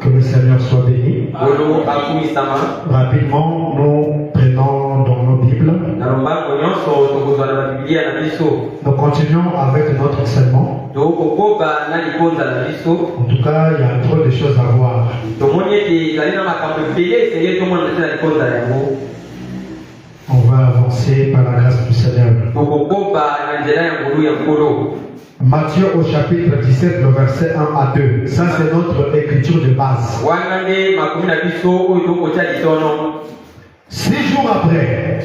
Que le Seigneur soit béni. Rapidement, nous prenons dans nos Bibles. Nous continuons avec notre enseignement. En tout cas, il y a trop de choses à voir. On va avancer par la grâce du Seigneur. Matthieu au chapitre 17, le verset 1 à 2. Ça, c'est notre écriture de base. 6 jours après,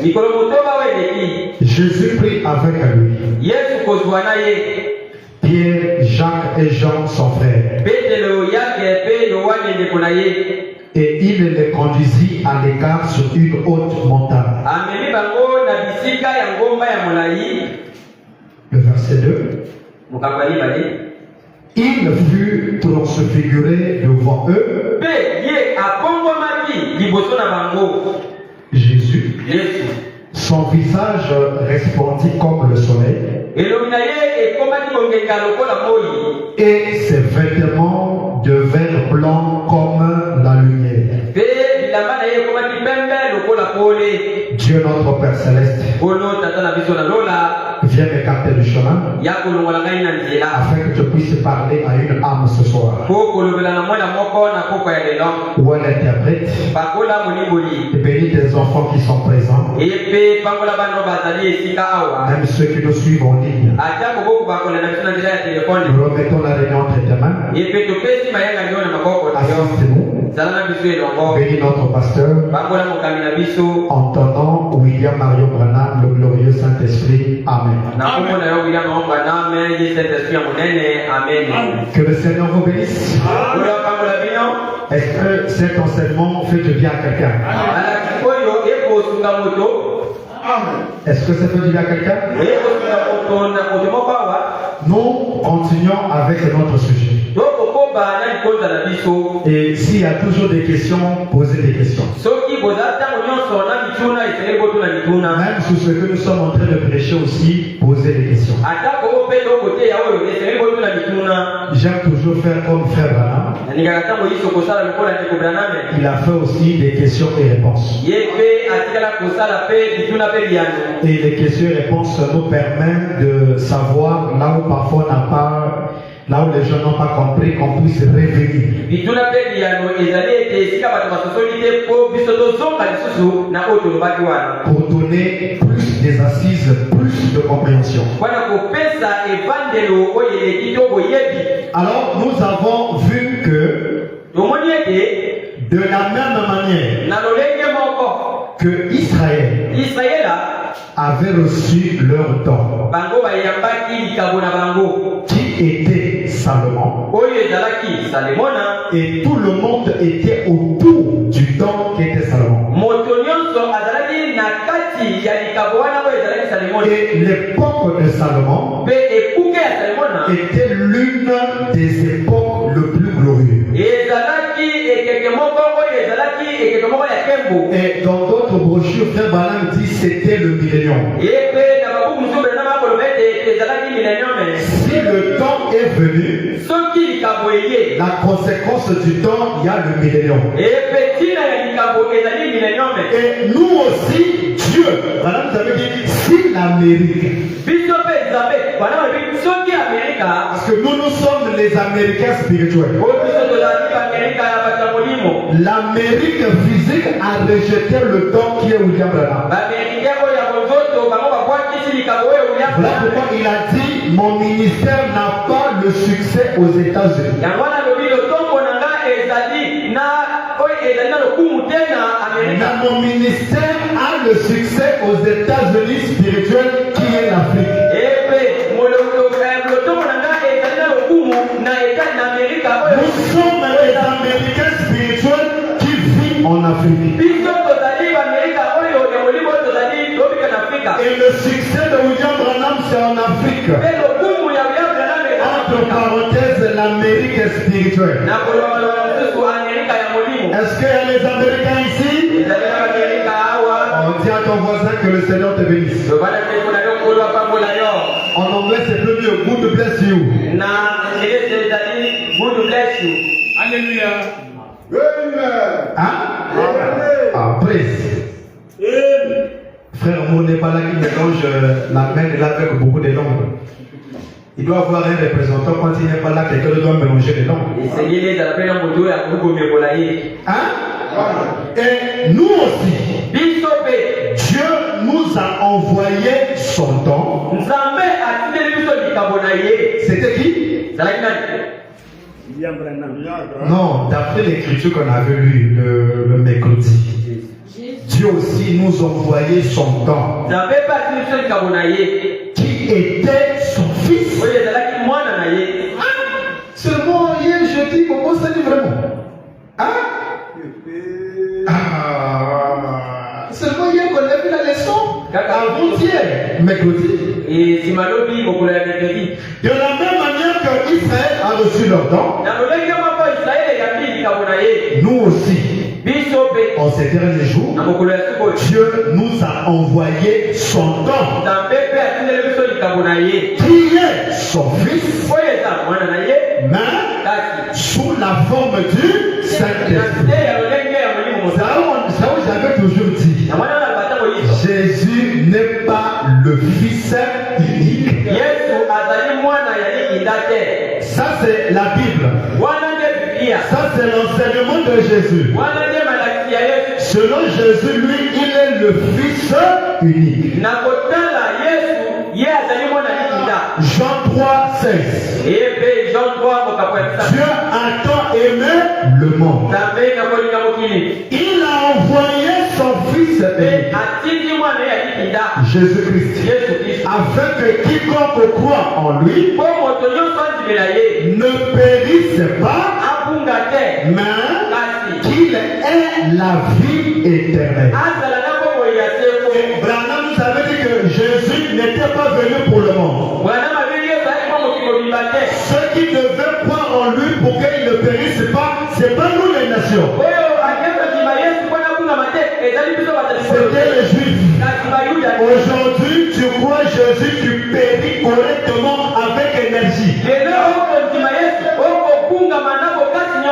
Jésus prit avec lui Pierre, Jacques et Jean, son frère. Et il les conduisit à l'écart sur une haute montagne. Le verset 2. Il fut transfiguré devant eux. Jésus, son visage resplendit comme le soleil. Et ses vêtements devinrent blancs comme la lumière. Dieu notre Père Céleste, viens m'écarter du chemin afin que je puisse parler à une âme ce soir. Où elle interprète et bénis tes enfants qui sont présents, même ceux qui nous suivent en ligne. Nous remettons la réunion entre tes mains. Assiste-nous. Bénis notre pasteur en ton nom, William Mario Branham, le glorieux Saint-Esprit. Amen. Que le Seigneur vous bénisse. Est-ce que cet enseignement fait du bien à quelqu'un? Est-ce que ça fait du bien à quelqu'un? Nous continuons avec notre sujet. Et s'il y a toujours des questions, posez des questions. Même sur ce que nous sommes en train de prêcher aussi, posez des questions. J'aime toujours faire comme frère Branham. Il a fait aussi des questions et réponses. Et les questions et réponses nous permettent de savoir là où parfois on n'a pas, là où les gens n'ont pas compris, qu'on puisse revenir. Pour donner plus des assises, plus de compréhension. que Israël avait reçu leur don, qui était Salomon, et tout le monde était autour du don qui était Salomon. Et l'époque de Salomon était l'une des époques le plus glorieuses. Et dans d'autres brochures, Frère Branham dit c'était le millénium. Si le temps est venu, la conséquence du temps, il y a le millénium. Et nous aussi, Dieu, Branham avait dit, si l'Amérique, parce que nous sommes les Américains spirituels. L'Amérique physique a rejeté le don qui est William Branham. Voilà pourquoi il a dit, mon ministère n'a pas le succès aux États-Unis. Mais mon ministère a le succès aux États-Unis spirituels qui est l'Afrique. Nous sommes les Américains spirituels qui vivent en Afrique. Et le succès de William Branham, c'est en Afrique. Entre parenthèses, l'Amérique spirituelle. Est-ce qu'il y a les Américains ici? On dit à ton voisin que le Seigneur te bénisse. En anglais, c'est plus mieux. Good bless you. Good bless you. Alléluia. Hein? Ah, praise. Frère, mon n'est pas là qui mélange la main et la avec beaucoup de langues. Il doit avoir un représentant quand il n'est pas là, quelqu'un doit mélanger les langues. Hein? Et nous aussi, Dieu nous a envoyé son don. C'était qui? Non, d'après l'écriture qu'on avait lue le mercredi, Dieu aussi nous a envoyé son don, qui était son fils. Seulement hier, je dis, comment ça dit vraiment? Hein? Seulement hier qu'on a vu la leçon. Avant-hier, mercredi. De la même manière que Israël a reçu leur don, nous aussi, en ces derniers jours, Dieu nous a envoyé son don, qui est son fils, mais sous la forme du Saint-Esprit. Ça où j'avais toujours dit, Jésus n'est pas le Fils unique. Ça c'est la Bible. Ça c'est l'enseignement de Jésus. Selon Jésus, lui, il est le Fils unique. Jean 3, 16. Dieu a tant aimé le monde. Il a envoyé son Fils unique, Jésus-Christ, afin que quiconque croit en lui ne périsse pas, mais qu'il ait la vie éternelle. Et Branham nous avait dit que Jésus n'était pas venu pour le monde. Ceux qui devaient croire en lui pour qu'ils ne périssent pas, ce n'est pas nous les nations. C'était les Juifs. Aujourd'hui, tu crois Jésus, tu péris correctement avec énergie.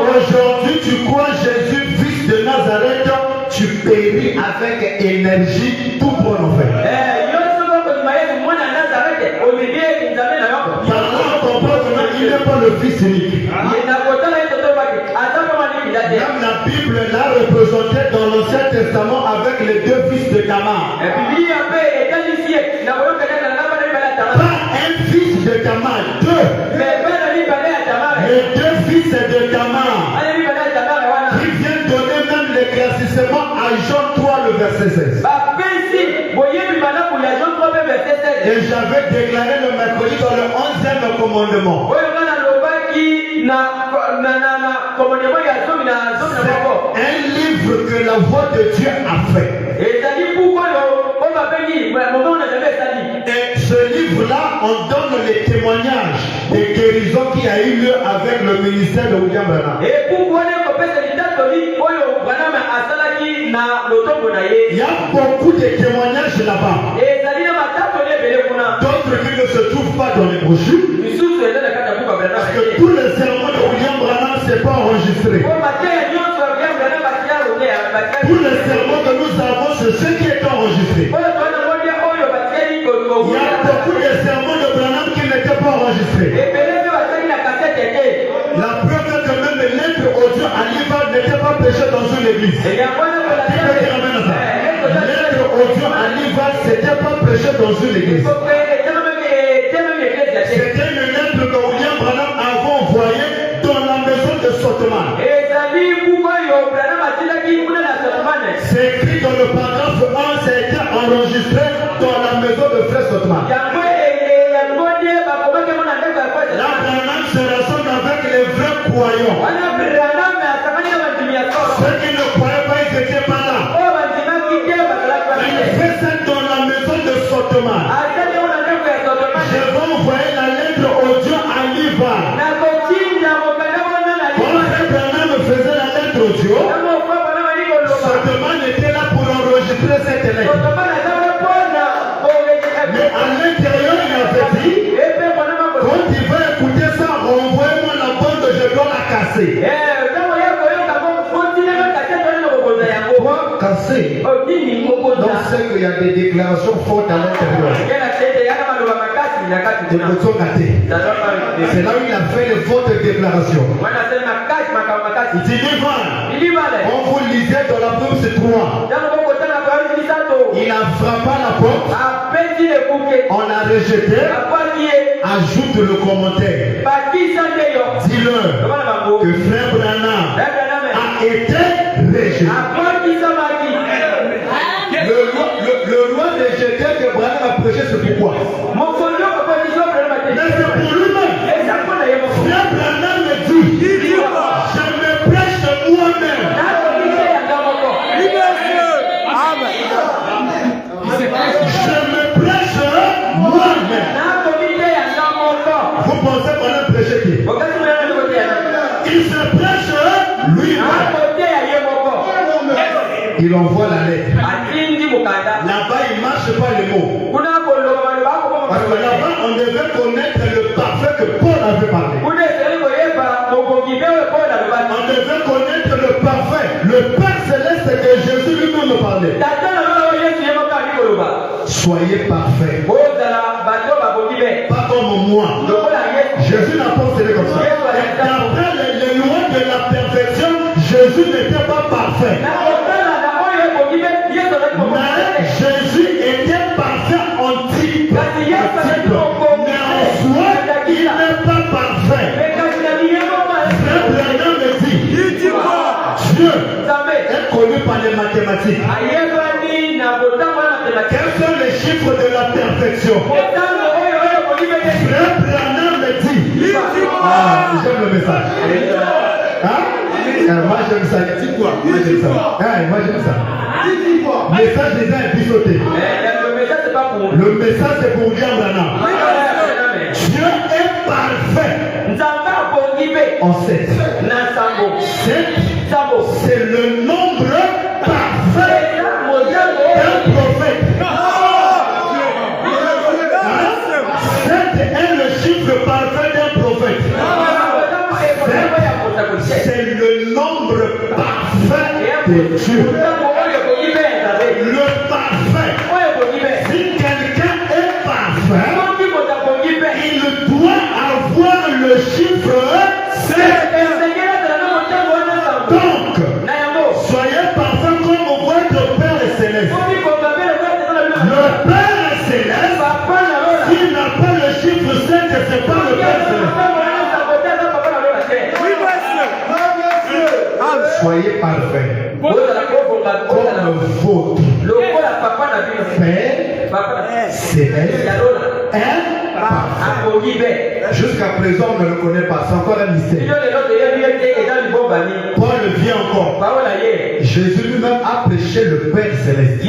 Aujourd'hui, tu crois Jésus, fils de Nazareth, tu péris avec énergie tout pour l'enfer. Il n'est pas le Fils unique. Même la Bible l'a représenté dans l'Ancien Testament avec les deux fils de Tamar. Pas un fils de Tamar, deux. Les deux fils de Tamar qui viennent donner même l'éclaircissement à Jean 3, le verset 16. Et j'avais déclaré le mercredi dans le 11e commandement. Un livre que la voix de Dieu a fait. Et ce livre-là, on donne les témoignages des guérisons qui a eu lieu avec le ministère de William Branham. Il y a beaucoup de témoignages là-bas. D'autres qui ne se trouvent pas dans les brochures. Parce que tous les sermons de William Branham ne sont pas enregistrés. Tous les sermons que nous avons, c'est ce qui est enregistré. Il y a beaucoup de sermons de Branham qui n'étaient pas enregistrés. La preuve est que même les lettres audio à l'Ivan n'étaient pas prêchées dans une église. Qui peut dire amen à ça? Les lettres audio à l'Ivan n'étaient pas prêchées dans une église. C'était une lettre que William Branham avait envoyée dans la maison de Sotoman. C'est écrit dans le paragraphe 1, ça a été enregistré dans la maison de Frère Sotoman. Là, Branham se rassemble avec les vrais croyants. Ceux qui ne croyaient pas, ils n'étaient pas là. Il fait ça dans la maison de Sotoman. Je vais envoyer la lettre audio à l'Ivan. Quand Frère Branham faisait la lettre audio, Sotoman était là pour enregistrer cette lettre. Mais à l'intérieur, il avait dit, quand il va écouter ça, renvoyez-moi la bande, je dois la casser. Pourquoi casser? Donc c'est qu'il y a des déclarations fortes à l'intérieur. C'est là où il a fait les fortes déclarations. Il dit, quand vous lisez dans la Bible 3, il a frappé à la porte, on a rejeté, ajoute le commentaire. Dis-leur que Frère Branham a été rejeté. Le roi rejeté que Branham a prêché, c'est pourquoi? Mais c'est pour lui-même. Frère Branham me dit, je me prêche moi-même. Je me prêche moi-même. Vous pensez qu'on a prêché qui? Il se prêche lui-même. Il envoie la lettre. Là-bas, il ne marche pas les mots. Parce que là-bas, on devait connaître le parfait que Paul avait parlé. On devait connaître le parfait, le Père céleste que Jésus lui-même parlait. Soyez parfaits. Pas comme moi. Jésus n'a pas enseigné comme ça. D'après les lois de la perfection, Jésus n'était pas parfait. Mais Jésus était parfait en type. Mais en soi, il n'est pas parfait. Frère Branham me dit, Dieu est connu par les mathématiques. Quels sont les chiffres de la perfection? Frère Branham me dit, j'aime le message. Hein? Moi j'aime ça. Dis quoi? Moi j'aime ça. Moi j'aime ça. Message déjà est pisoté. Le message c'est pour William Branham. Dieu est parfait. En 7. 7, c'est le nombre parfait d'un prophète. 7 est le chiffre parfait d'un prophète. 7, c'est le nombre parfait de Dieu. Le parfait. Si quelqu'un est parfait, il doit avoir le chiffre 7. Donc, soyez parfaits comme votre Père céleste. Le Père céleste, s'il n'a pas le chiffre 7, c'est pas le Père céleste. Soyez parfaits. Comme votre Père céleste, jusqu'à présent on ne le connaît pas, c'est encore un mystère. Paul vient encore. Jésus lui-même a prêché le Père céleste.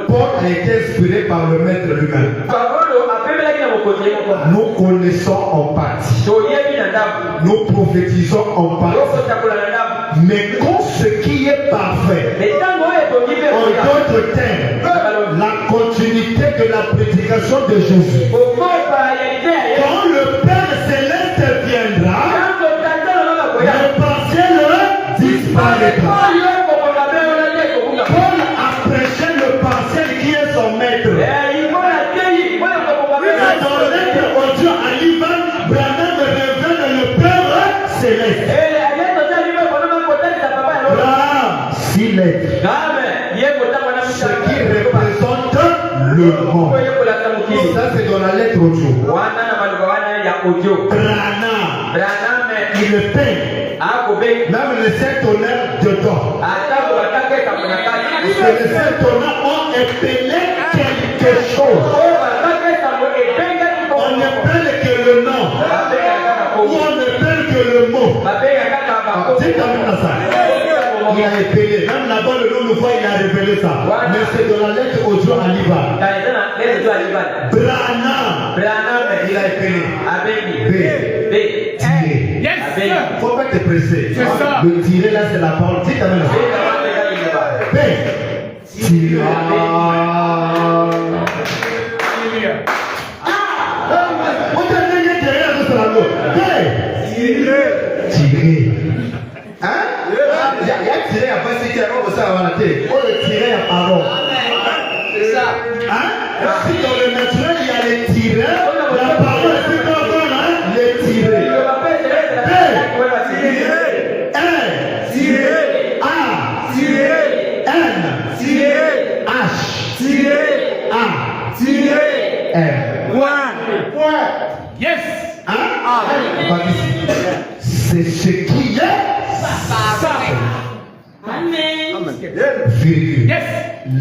Paul a été inspiré par le Maître lui-même. Nous connaissons en partie. Nous prophétisons en partie. Mais quand ce qui est parfait, en d'autres termes, la continuité de la prédication de Jésus, quand le Père céleste viendra, le partiel disparaîtra. Paul a prêché le partiel qui est son maître. Dans l'être audio à Liban, Branham révèle le Père céleste. Six lettres. Ce qui représente le monde. Ça c'est dans la lettre audio. Branham, il est peint. Même les 7 honneurs dedans. Les 7 honneurs ont épelé quelque chose. On n'appelle que le nom. Ou on n'appelle que le mot. Dites à ça. Il a épelé. Même là-bas, le nom de fois, il a révélé ça. Mais c'est dans la lettre audio à Liban. Branham. Il a épelé. B. Tirer. Il ne faut pas te presser. Le tirer là, c'est la parole. Dites à ça. B. Tirer. Tirer. Hein? Il y a tiré à passer qui a commencé à avoir la tête. On le tirer à parole. C'est ça. Hein? Si dans le naturel il y a les tireurs, la parole c'est quoi hein? Les tirés. Yes. C'est ce qui est virgule. Yes.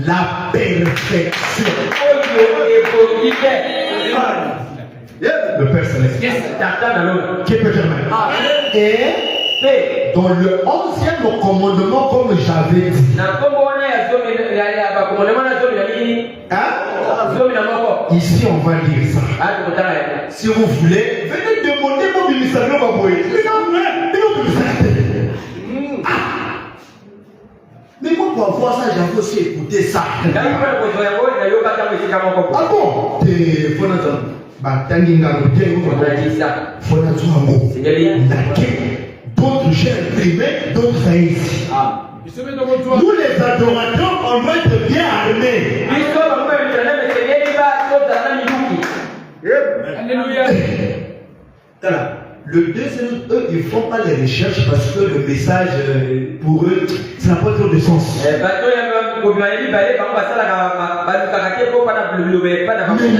La perfection. Le Père céleste. Yes. Qui peut dire même? Et dans le 11e commandement, comme j'avais dit. Ici, on va lire ça. Si vous voulez, venez demander mon ministère. Mais moi, pour avoir ça, j'ai aussi écouté ça. Ah bon? D'autres j'ai imprimé, d'autres ça ici. Nous les adorateurs, on doit être bien armés. Alléluia. Le deuxième, eux, ils ne font pas les recherches parce que le message, pour eux, ça n'a pas trop de sens. Mais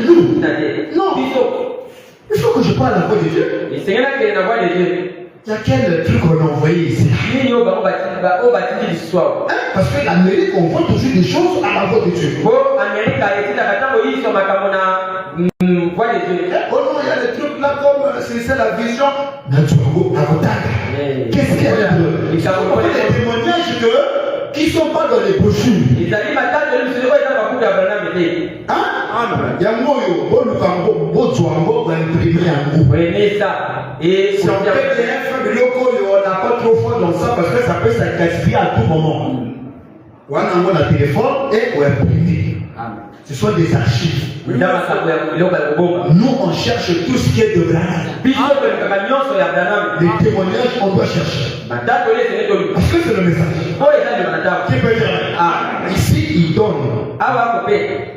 nous, non, il faut que je parle la voix de Dieu. Il y a quel truc qu'on a envoyé ici? Parce que l'Amérique, on voit toujours des choses à la voix de Dieu. Oh non, il y a des trucs là comme c'est la vision. Qu'est-ce qu'il y a là? Il y a des témoignages qui ne sont pas dans les brochures. Hein? Il y a un mot, et si on PDF, on n'a pas trop foi dans ça parce que ça peut se gaspiller à tout moment. On a un téléphone et on imprime. Ce sont des archives. Nous, on cherche tout ce qui est de Branham. Les témoignages, on doit chercher. Parce que c'est le message. Qui peut dire? Ici, il donne.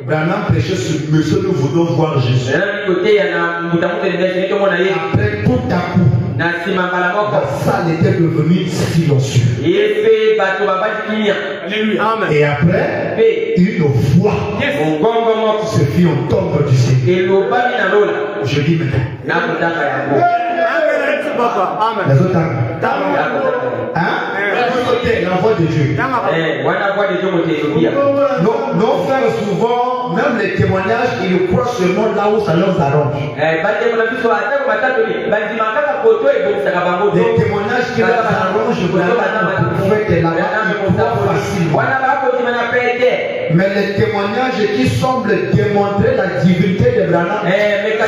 Branham prêchait sur Monsieur, nous voulons voir Jésus. Après, tout à coup, la salle était devenue silencieuse. Et après, une voix se fit entendre du ciel. Je dis maintenant. Les autres, hein? écouter la voix de Dieu. Nos frères, souvent, même les témoignages, ils croient seulement là où ça leur arrange. Les témoignages qui leur arrangent, pour faire là-bas, ils croient facilement. Mais les témoignages qui semblent démontrer la divinité de Branham, ça n'est pas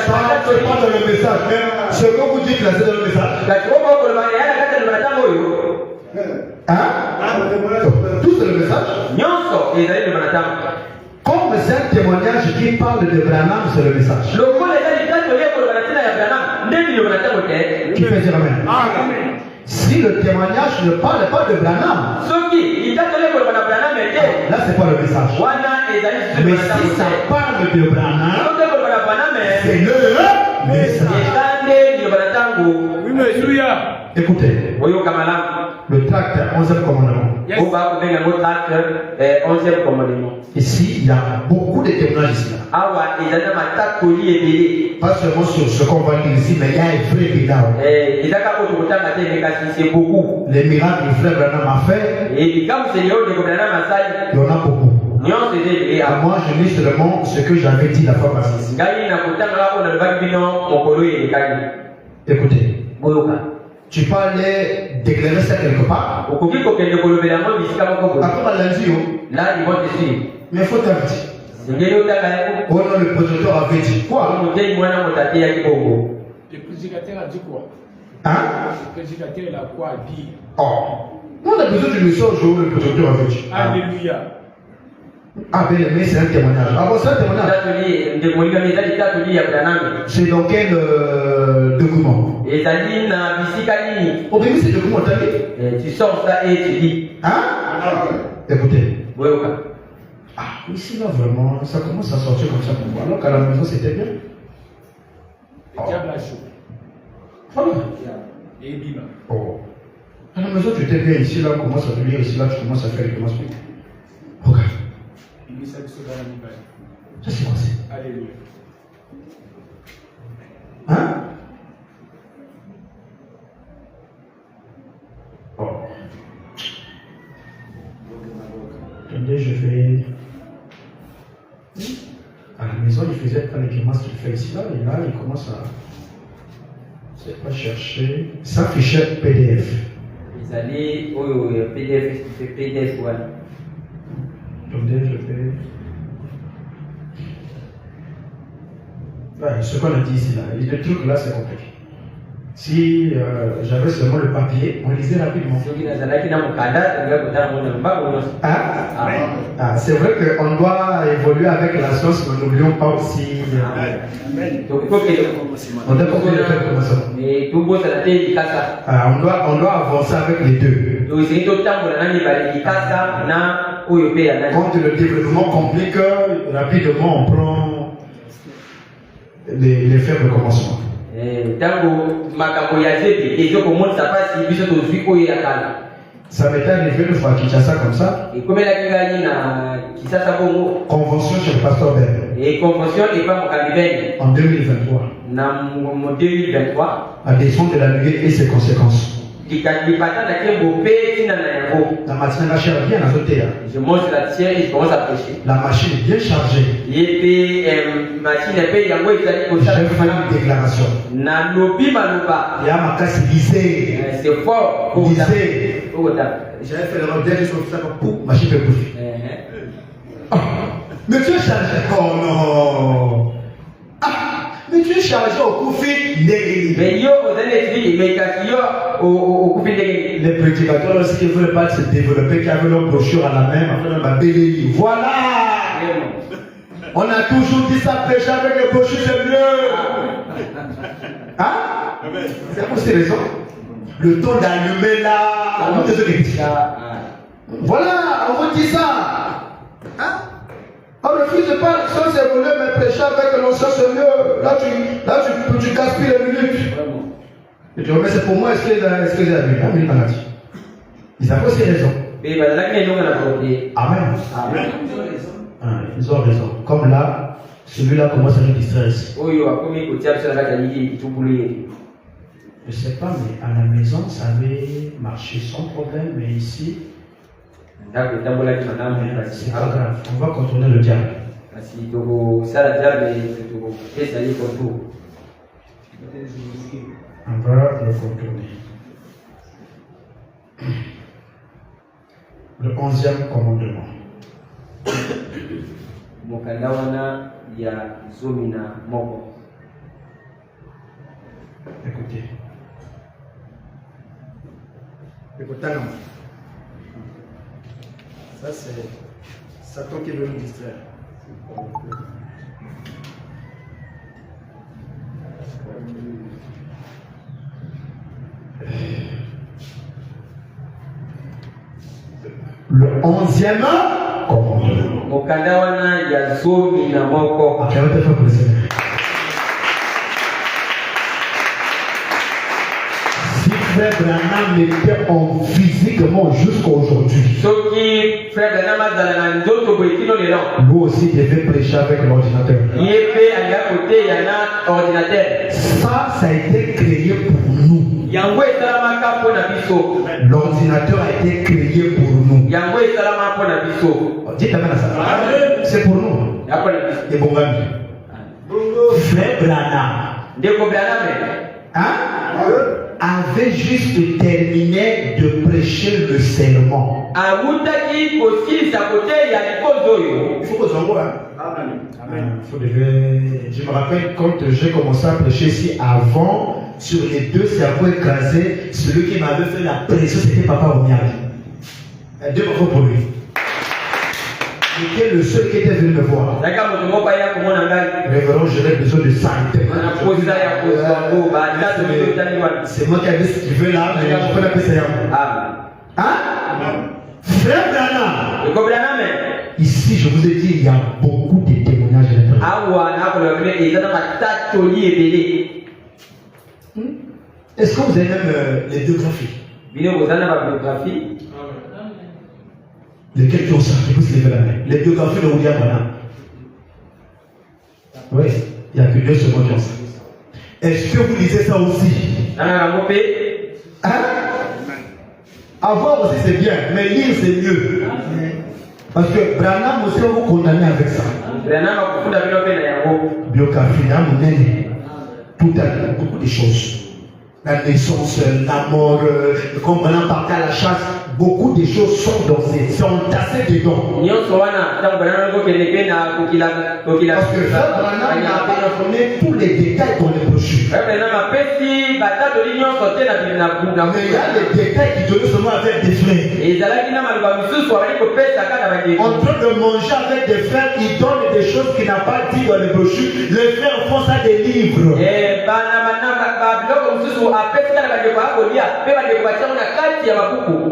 dans le message. Ce que vous dites là, c'est dans le message. Hein? Tout c'est le message. Comme c'est un témoignage qui parle de Branham, c'est le message. Qui fait dire amen? Si le témoignage ne parle pas de Branham, là c'est pas le message. Mais si ça parle de Branham, c'est le message. Écoutez, le tract 11e commandement. Ici, il y a beaucoup de témoignages ici. Pas seulement sur ce qu'on va dire ici, mais il y a un vrai bilan. Les miracles que le frère Branham a fait, il y en a beaucoup. Moi, je lis seulement ce que j'avais dit la fois passée. Écoutez, tu peux aller déclarer ça quelque part. Après, là, mais il faut t'inviter. Oh non, le projecteur avait dit quoi? Le prédicateur a dit quoi? Hein? Le prédicateur a quoi dit? Oh, on a besoin d'une mission au jour où le projecteur avait dit. Alléluia. Ah, bien aimé, c'est un témoignage. Ah bon, c'est un témoignage. C'est dans quel document? Oh, mais c'est le document, t'as dit? Tu sors ça et tu dis. Hein? Écoutez. Oui, oui. Ah, ici là vraiment, ça commence à sortir comme ça pour moi. Alors qu'à la maison c'était bien. Le diable a chaud. Voilà. Et bim. Oh. À la maison tu étais bien, ici là on commence à te lire, ici là tu commences à faire, tu commences à faire. Regarde. Ça c'est quoi ça? Alléluia. Hein? Oh. Attendez, je vais. À la maison, il faisait pas les grimaces qu'il fait ici là, et là, il commence à. Je ne sais pas chercher. Ça fichier PDF. Ils allaient au PDF, c'est PDF, ouais. Attendez, je vais. Ouais, ce qu'on a dit ici là, le truc là c'est compliqué. Si j'avais seulement le papier, on lisait rapidement. C'est vrai qu'on doit évoluer avec la science, mais n'oublions pas aussi. On doit on doit avancer avec les deux. Quand le développement complique, rapidement on prend les faibles commencements. Ça m'est arrivé une fois à Kinshasa comme ça. Convention chez le pasteur Ben. En 2023. La descente de la nuée et ses conséquences. La machine va chercher bien à sauter. Je monte la tienne et je commence à prêcher. La machine est bien chargée. J'ai fait une déclaration. Il y a ma casse lisée. C'est fort. Lisée. J'avais fait le modèle, je suis ça pour machine de bouffe. Mais tu es chargé. Oh non. Mais tu es chargé au Koufi Negri. Les prédicateurs, lorsqu'ils ne veulent pas se développer, qui avaient leur brochure à la main, voilà. On a toujours dit ça, prêcher avec les brochures, c'est mieux. Hein? C'est pour ces raisons. Le temps d'allumer là. Voilà, on vous dit ça. Hein? On refuse pas sans évoluer, mais prêcher avec l'ancien c'est mieux. Là, tu gaspilles les minutes. Et tu remets, c'est pour moi, est-ce que j'ai vu? Ils avaient aussi raison. Amen. Amen. Ils ont raison. Comme là, celui-là commence à nous distraire. Je ne sais pas, mais à la maison, ça avait marché sans problème, mais ici, c'est pas grave. On va contourner le diable. On va le contourner. Le 11e commandement. Écoutez. Écoutez, ça c'est Satan qui veut nous distraire. Le 11e commandement. Frère Branham était en physiquement jusqu'à aujourd'hui. Lui aussi devait prêcher avec l'ordinateur. Ça a été créé pour nous. L'ordinateur a été créé pour nous. Dites amen à ça. C'est pour nous. Et bon, Frère Branham. Avait juste terminé de prêcher le serment. Il faut que Amen. Je me rappelle quand j'ai commencé à prêcher ici avant, sur les deux cerveaux écrasés, celui qui m'avait fait la pression, c'était Papa Omiari. 2 bravo pour lui. Il était le seul qui était venu me voir. Révérend, j'avais besoin de ça. C'est moi qui avais ce qu'il veut là, mais je peux l'appeler ça. Hein? Frère Branham. Ici, je vous ai dit, il y a beaucoup de témoignages. Est-ce que vous avez même les biographies? Lesquels qui ont ça? Je peux se lever la main. Les biographies de William Branham. Oui, il n'y a que 2 secondes qui ont ça. Est-ce que vous lisez ça aussi? Hein? Avoir aussi c'est bien, mais lire c'est mieux. Parce que Branham aussi on vous condamne avec ça. Biographie, tout à beaucoup de choses. La naissance, la mort, quand Branham partait à la chasse, beaucoup de choses sont entassées dedans. Parce que Branham a donné tous les détails dans les brochures. Mais il y a des détails qui donnent seulement avec des frères. En train de manger avec des frères, ils donnent des choses qu'il n'a pas dit dans les brochures. Les frères font ça des livres.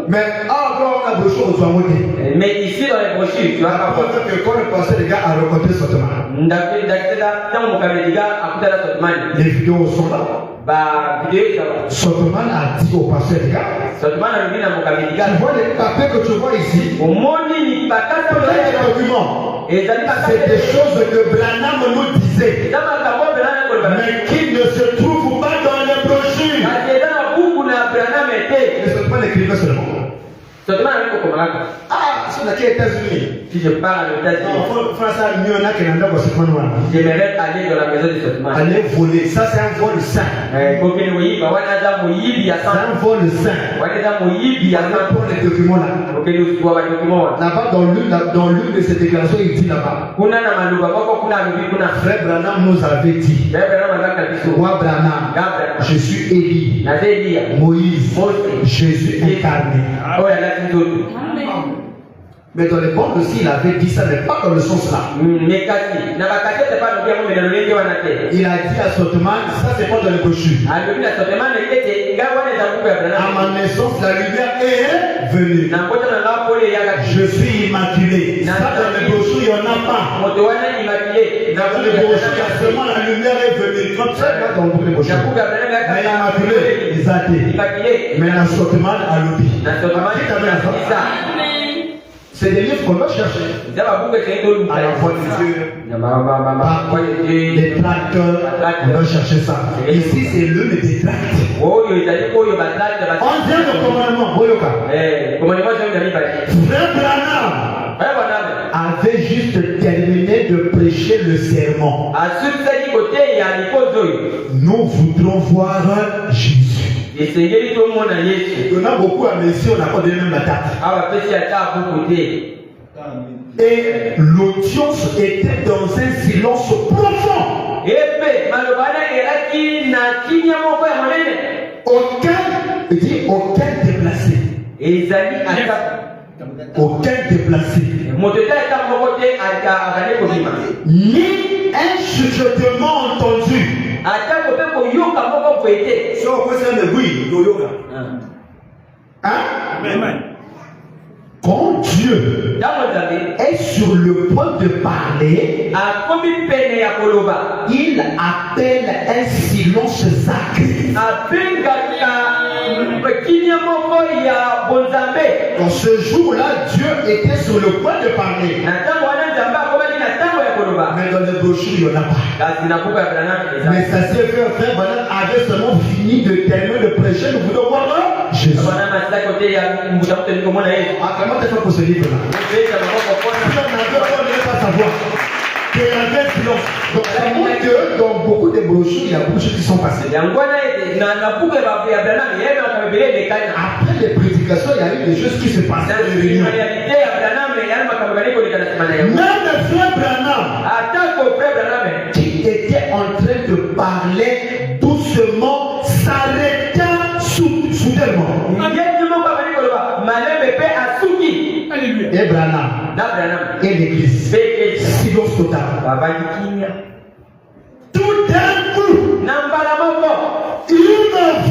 Mais encore la brochure aux hommes. Mais ici dans les brochures, tu vas pas voir que quand le pasteur les gars a rencontré Sotoman. Les vidéos sont là. Sotoman a dit au pasteur les gars. Tu vois les papiers que tu vois ici. C'est des choses que Branham nous disait. Mais qui ne se trouvent pas dans les brochures. Et Sotoman écrivait seulement. Ah, c'est dans les États-Unis. Si je pars aux États-Unis, j'aimerais aller dans la maison de Sotoman. Aller voler, ça c'est un vol sain. C'est un vol sain. On prend les documents là. Là-bas, dans l'une de ces déclarations, il dit là-bas. Frère Branham nous avait dit. Moi, Branham, je suis Élie, Moïse, Jésus incarné. Mais dans les bandes aussi, il avait dit ça, mais pas dans le sens là. Il a dit à Sotoman, ça c'est pas dans les brochures. À ma naissance, la lumière est venue. Je suis immaculé. Ça dans les brochures, il n'y en a pas. Dans les brochures, il y a seulement la lumière est venue. Comme ça, dans les brochures. Mais immaculé, ils ont dit. Mais la Sotoman a l'oublié. C'est des livres qu'on doit chercher. À la voix de Dieu, les tracts, on doit chercher ça. Ici, c'est l'une des tracts. 11e commandement. Frère Branham avait juste terminé de prêcher le sermon. Nous voudrons voir Jésus. On a beaucoup à Messie, on n'a pas donné même la date. Et l'audience était dans un silence profond. Aucun déplacé. Aucun déplacé. Ni un chuchotement entendu. Quand Dieu est sur le point de parler, il appelle un silence sacré. Dans ce jour-là, Dieu était sur le point de parler. Mais dans les brochures, il n'y en a pas. Mais ça s'est fait, frère Branham avait seulement fini de terminer de prêcher. Nous voulons voir Jésus. Comment tu fais pour ce livre-là? On ne pas savoir. Il y avait un silence. Donc, ça montre que dans beaucoup de brochures, il y a beaucoup de choses qui sont passées. Après les prédications, il y a eu des choses qui se passaient dans les réunions. Même le frère Branham, qui était en train de parler doucement, s'arrêta soudainement. Et Branham et l'église, silence total. Tout d'un coup, une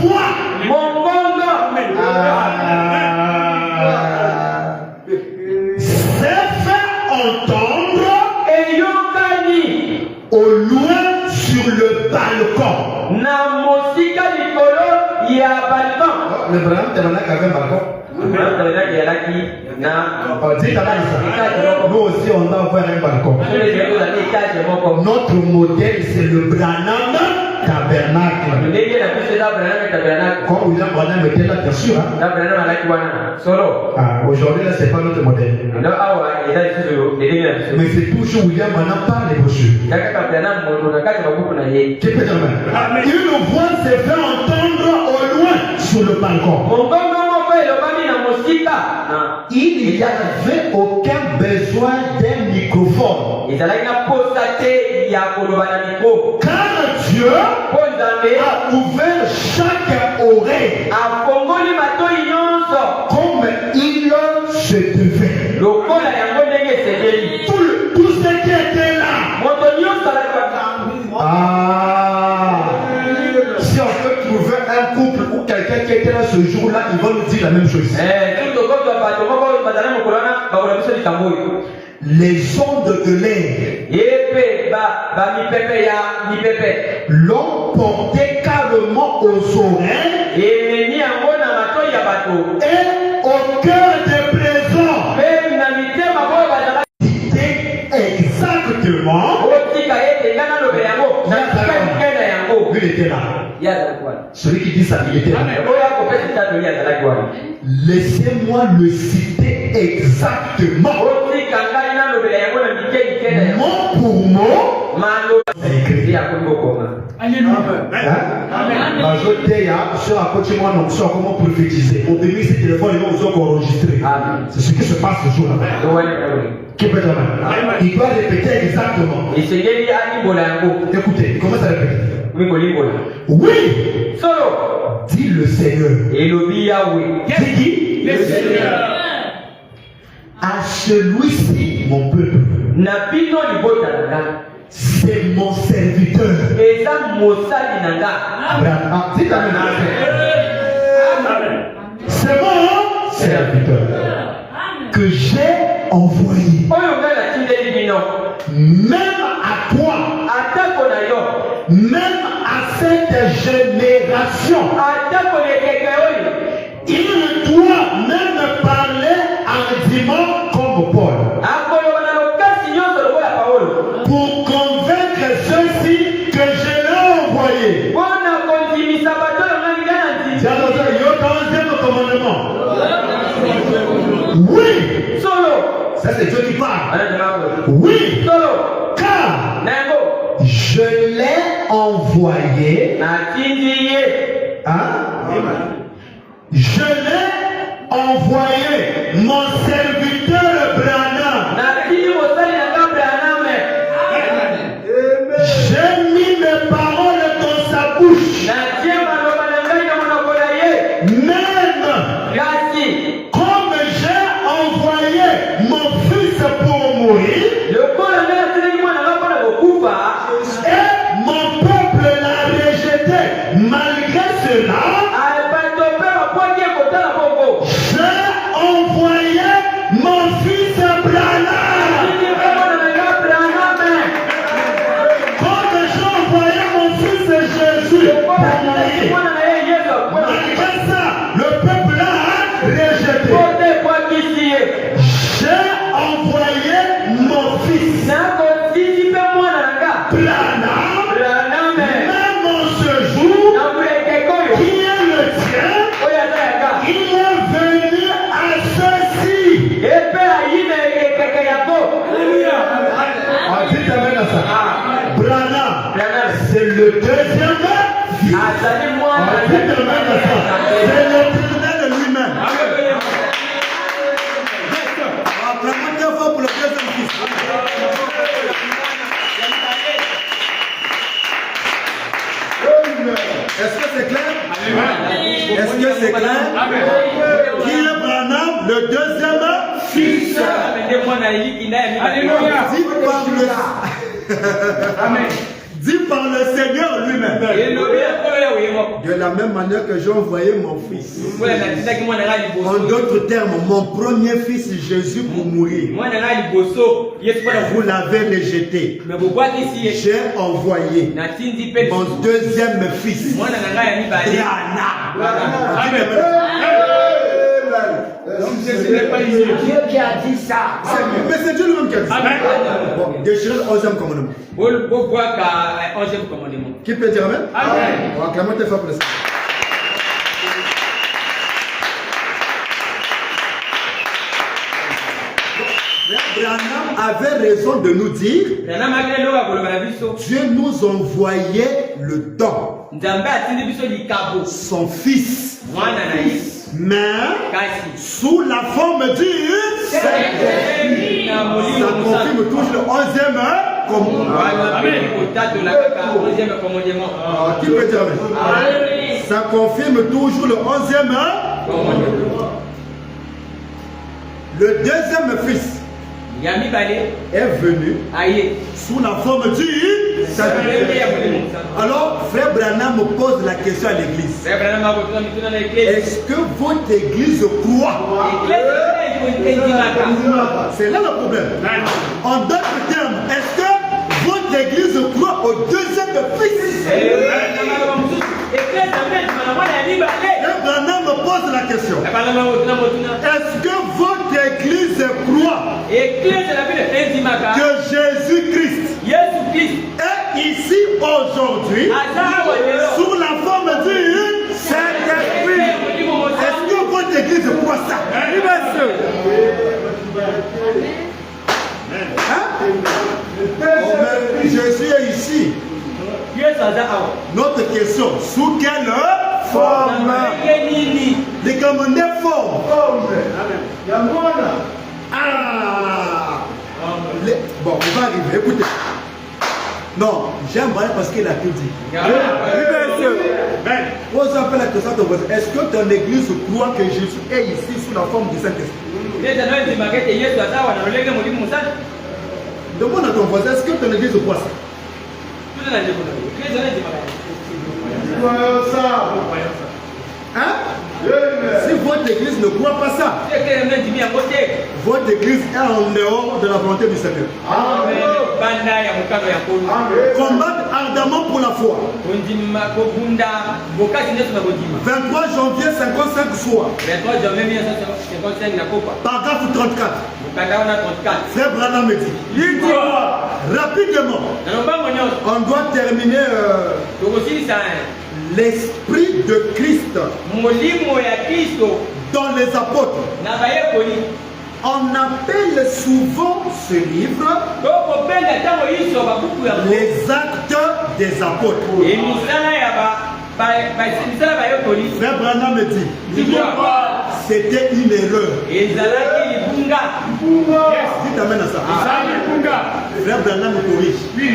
voix s'est fait entendre au loin sur le balcon. Le Branham Tabernacle avait un balcon. Nous aussi on va avoir un balcon. Notre modèle c'est le Branham Tabernacle. Quand William Branham était là, bien sûr. Aujourd'hui là c'est pas notre modèle. Mais c'est toujours William Branham par les brochures. Une voix s'est fait entendre au loin sur le balcon. Il n'y avait aucun besoin d'un microphone. Car Dieu a ouvert chaque oreille comme il se devait. Tout ce qui était là. Si on peut trouver un couple ou quelqu'un qui était là ce jour-là, ils vont nous dire la même chose. Les ondes de l'air l'ont porté carrément aux oreilles et au cœur des présents. Exactement. Il était là. Celui qui dit ça, il était là. Laissez-moi le citer exactement. Mot pour mot. Comment prophétiser. Au début, ces téléphones ils vont enregistrer. C'est ce qui se passe ce jour-là. Il doit répéter exactement. Écoutez, il commence à répéter. Oui. Dit le Seigneur. C'est qui? Le Seigneur. À celui-ci, mon peuple. C'est mon serviteur. C'est mon serviteur que j'ai envoyé. Même à toi, même à cette génération, il doit même parler hardiment comme commandement. Oui. Solo. Ça c'est Dieu qui parle. Anasema Oui. solo. Car Nango. je l'ai envoyé. Na tindiye. Hein? Je l'ai envoyé, mon serviteur Branham. Na tindi mosali na ka Branham. J'ai mis mes paroles dans sa bouche. Na tie maloba na ngai na monoko na ye. Même Kasi. comme j'ai envoyé mon fils pour mourir, Lokola ngai ateleki mwana nga mpona kokufa. et mon peuple l'a rejeté. Malgré cela, Bato mpe bakwaki ekotala bongo. j'ai envoyé mon fils Branham. Tindi mpe mwana na nga Branham. Comme j'ai envoyé mon fils Jésus pour mourir. Mwana na ye Yesu akwela. Malgré ça, le peuple l'a rejeté. Kote ekwakisi ye. J'ai envoyé mon fils Nakotindi mpe mwana na nga Branham, Branham. même en ce jour Na mbulekeko oyo qui est le tien, oyo aza ya nga. il est venu à ceci. Epe ayi na ekeke yango. On dit amen à ça. Branham, Branham. c'est le deuxième fils. Azali mwana On dit amen à ça. C'est l'éternel lui-même. Acclamons Dieu fort pour le deuxième fils. Est-ce que c'est clair? Est-ce que c'est clair? Qui est Branham, le deuxième fils? Nde mwana eliki naye Alléluia. Dit par le Seigneur lui-même. elobi ekolo ya oye moko. De la même manière que j'ai envoyé mon fils. Mwana natindaki mwana nga En liboso. d'autres termes, mon premier fils Jésus pour mourir. Mwana nga liboso Yesu mpona Vous l'avez rejeté. me bobwakisi ye. J'ai envoyé Natindi mpe mon deuxième fils. mwana na ngai ya mibale. Ce n'est pas ici. Dieu qui a dit ça. Mais c'est Dieu lui-même qui a dit ça. Amen. Bon, déchirez le 11e commandement. bobwaka 11e commandement. Qui peut dire Amen? Amen. Bon, acclamons tes frères pour le Seigneur. Branham avait raison de nous dire Branham akele oyo akoloba na biso. Dieu nous envoyait le don, Nzambe atindi biso likabo. son fils, Mwana na ye. mais Kasi. sous la forme du Na ça molimo mosantu. confirme toujours le 11e commandement. Wana pe kotatolaka ka 11e commandement. Qui peut dire Amen? Ça confirme toujours le 11e. Le deuxième fils Ya mibale est venu aye. sous la forme du Salueli ya molimo mosantu. Alors, frère Branham me pose la question à l'église. Frère Branham akotuna mituna na eglise. Est-ce que votre église croit? Eglise endimaka. C'est là le problème. En d'autres termes, est-ce que votre église croit au deuxième fils? Frère Branham me pose la question. Est-ce que votre église croit que Jésus-Christ est ici aujourd'hui sous la forme d'une Saint-Esprit? Est-ce que votre église croit ça? Hein? Jésus est ici. Notre question, sous quelle forme? Les commandés forme. Ah! Bon, on va arriver, écoutez. Non, j'aime bien parce qu'il a tout dit. Pose un peu la question à ton voisin. Est-ce que ton église croit que Jésus est ici sous la forme du Saint-Esprit? Demande à ton voisin, est-ce que ton église croit ça? Hein? Si votre église ne croit pas ça, votre église est en dehors de la volonté du Seigneur. Combattre ardemment pour la foi. 23 janvier 55 soir. Paragraphe 34. Frère Branham me dit. Rapidement. On doit terminer l'esprit de Christ dans les apôtres. On appelle souvent ce livre les actes des apôtres. Frère Branham me dit, c'était une erreur. Dites amen à ça. Frère Branham me corrige. Mais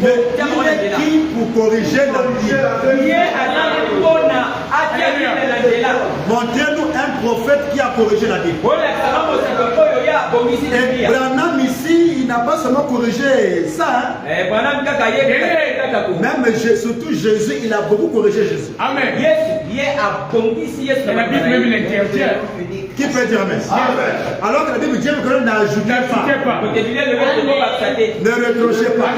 il est qui pour corriger la Bible? Montrez-nous un prophète qui a corrigé la Bible. Et Branham ici, il n'a pas seulement corrigé ça. Même surtout Jésus, il a beaucoup corrigé Jésus. Amen. Qui peut dire amen? Alors que la Bible dit que n'ajoutez pas. Ne retrochez pas.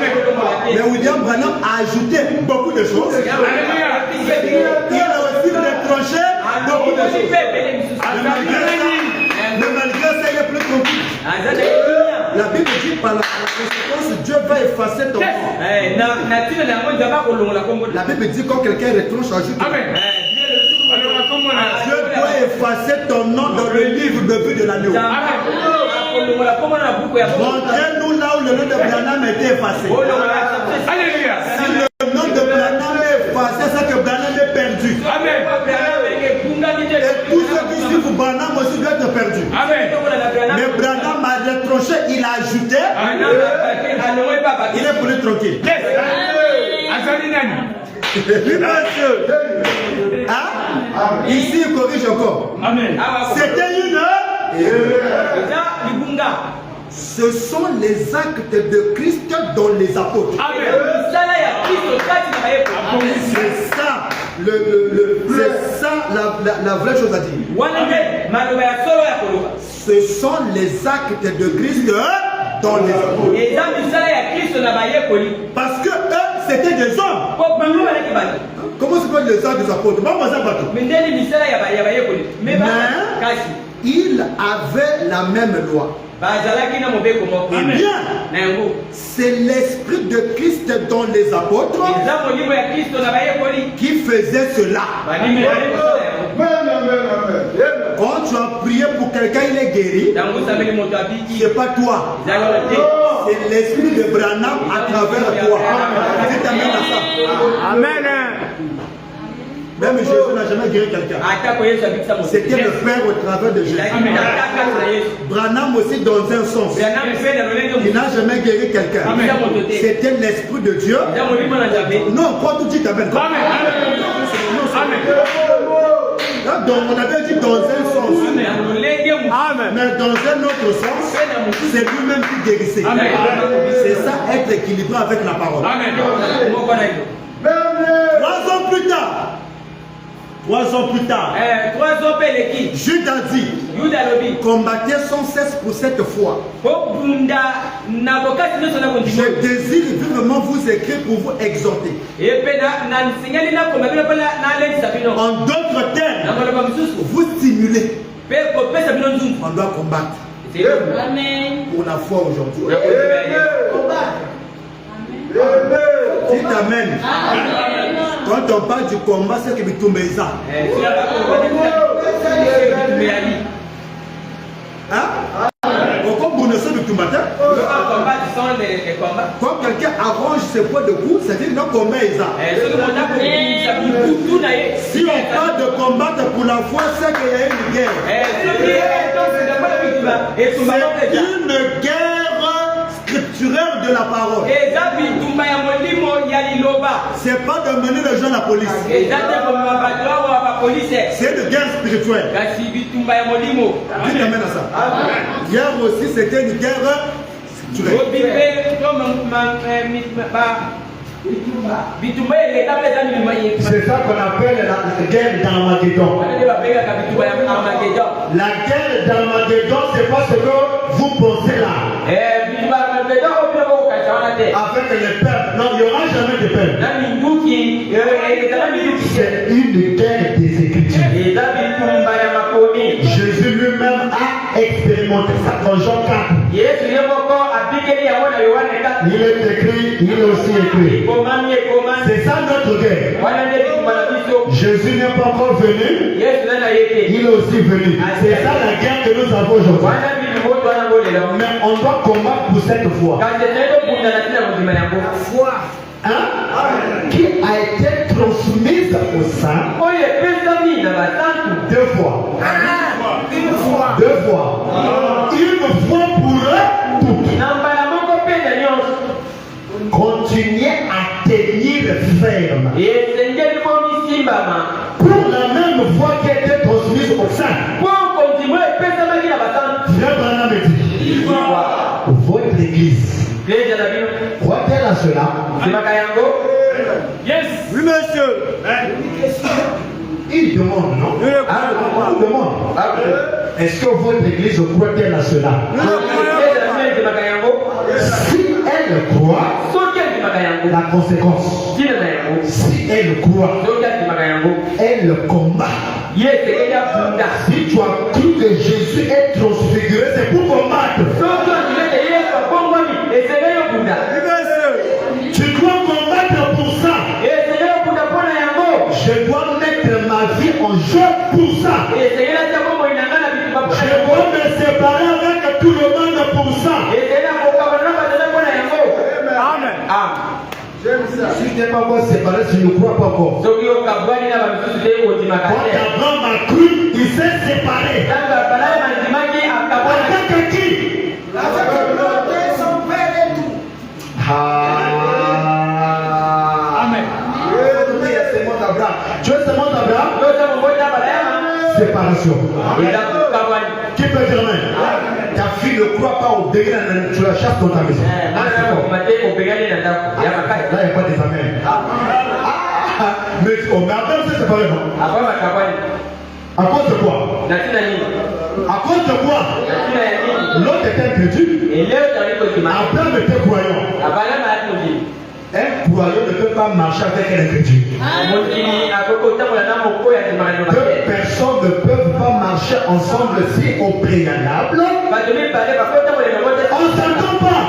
Mais William Branham a ajouté beaucoup de choses. Il a aussi retranché beaucoup de choses. Mais malgré ça, il est plus tranquille. La Bible dit par la conséquence, Dieu va effacer ton nom. La Bible dit quand quelqu'un retranche, ajoute. Amen. Dieu doit effacer ton nom dans le livre de vie de l'agneau. Montrez-nous là où le nom de Branham a été effacé. Alléluia. Si le nom de Branham est effacé, c'est que Branham est perdu. Amen. Et tous ceux qui suivent Branham aussi doivent être perdus. Amen. Mais Branham a retranché, il a ajouté. Il est plus tranquille. Hein? Ici, il corrige encore. Amen. C'était une erreur. Ce sont les actes de Christ dans les apôtres. Amen. C'est ça, c'est ça la vraie chose à dire. Ce sont les actes de Christ dans les apôtres. Parce que eux, c'était des hommes. Comment se fait les actes des apôtres? Mais ils avaient la même loi. Eh bien, c'est l'esprit de Christ dans les apôtres qui faisait cela. Quand tu as prié pour quelqu'un, il est guéri. C'est pas toi. C'est l'esprit de Branham à travers toi. Amen. Même Jésus n'a jamais guéri quelqu'un. C'était le Père au travers de Jésus. Branham aussi dans un sens. Il n'a jamais guéri quelqu'un. C'était l'Esprit de Dieu. Non, quand tu dis Amen. Donc on avait dit dans un sens. Amen. Mais dans un autre sens, c'est lui-même qui guérissait. C'est ça, être équilibré avec la parole. 3 ans plus tard. 3 ans plus tard, Jude a dit, combattez sans cesse pour cette foi. Je désire vivement vous écrire pour vous exhorter. En d'autres termes, vous stimuler. On doit combattre. Pour la foi aujourd'hui. Dites Amen. Quand on parle du combat, c'est que Bitumbeisa. Hein? Quand quelqu'un arrange ses poids de coups, c'est-à-dire non combat. Si on parle de combattre pour la foi, c'est qu'il y a une guerre. C'est une guerre scripturaire de la parole. C'est pas de mener les gens à la police. C'est une guerre spirituelle. Dites amen à ça. Hier aussi c'était une guerre scripturaire. C'est ça qu'on appelle la guerre d'Armageddon. La guerre d'Armageddon, c'est pas ce que vous pensez là. Avec les peuples. Non, il n'y aura jamais de peuple. C'est une guerre des Écritures. Jésus lui-même a expérimenté ça dans Jean 4. Il est écrit, il est aussi écrit. C'est ça notre guerre. Jésus n'est pas encore venu. Il est aussi venu. C'est ça la guerre que nous avons aujourd'hui. Mais on doit combattre pour cette foi. Qui a été transmise au sein 2 fois. 2 fois. Une fois pour eux toutes. Continuez à tenir ferme. Pour la même foi qui a été transmise au sein. Frère Branham dit, votre église, croit-elle à cela? Yes. Oui, monsieur. Il demande, non? Il demande. Est-ce que votre église croit-elle à cela? Si elle croit, la conséquence, si elle croit, elle combat. Si tu as cru que Jésus est transfiguré, c'est pour combattre. Tu dois combattre pour ça. Je dois mettre ma vie en jeu pour ça. Je dois me séparer avec tout le monde pour ça. Amen. Si tu n'es pas encore séparé, tu ne crois pas encore. Quand Abraham a cru, il s'est séparé. Avec qui? Amen. Tu es sémence d'Abraham? Séparation. Qui peut dire amen? Ta fille ne croit pas au béguin, tu la chasses dans ta maison. Là, il n'y a pas des amens. Mais Abraham s'est séparé, non? À cause de quoi? À cause de quoi? L'autre était chrétien. Abraham était croyant. Un croyant ne peut pas marcher avec un chrétien. Deux personnes ne peuvent pas marcher ensemble si au préalable on ne s'entend pas.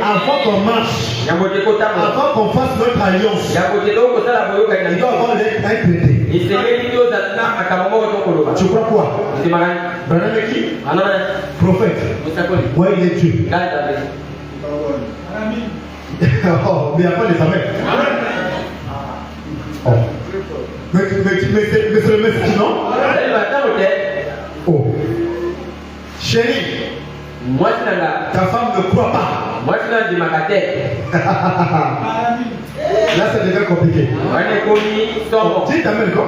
Avant qu'on marche, avant qu'on fasse notre alliance, il doit avoir un traité. Tu crois quoi? Branham est qui? Prophète. Moi il est Dieu. Oh, mais il n'y a pas les amens. Oh. Mais c'est le message, non? Oh. Chérie, ta femme ne croit pas. Là, ça devient compliqué. Dis amen, quoi?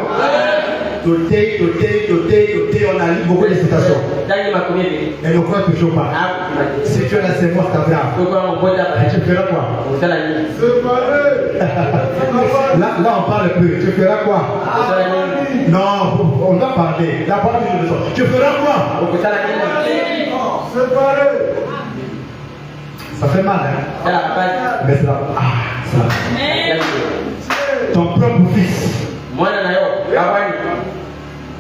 Toté, on a lu beaucoup de citations. Elle ne croit toujours pas. Si tu es la sémence d'Abraham, tu feras quoi? Là, on parle plus. Tu feras quoi? Non, on doit parler. La parole de Dieu. Tu feras quoi? Ça fait mal, hein? Mais c'est là. Ton propre fils.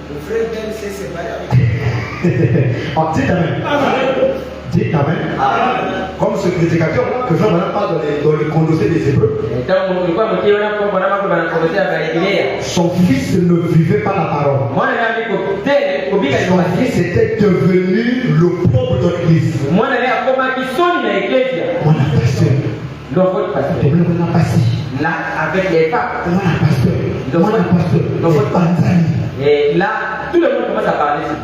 Le frère d'elle s'est séparé. Oh, dites amen. Dites amen. Comme ce prédicateur que Jean Branham parle dans le condensé des Hébreux. Son fils ne vivait pas la parole. Son fils était devenu le propre de l'église. Mon pasteur. Là, avec les femmes. Mon pasteur. Et là, tout le monde commence à parler sur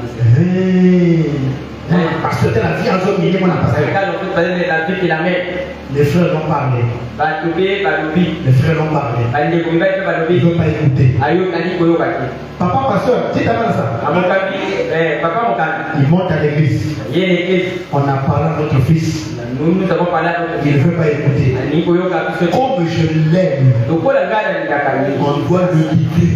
parce que la vie en zone, mon pasteur. Les frères l'ont parlé. Les frères l'ont parlé. Ils ne veulent pas écouter. Papa pasteur, dis ta main ça. Ils montent à l'église. On a parlé à notre fils. Nous avons parlé à notre Il ne veut pas écouter. Comme je l'aime, on doit le guider.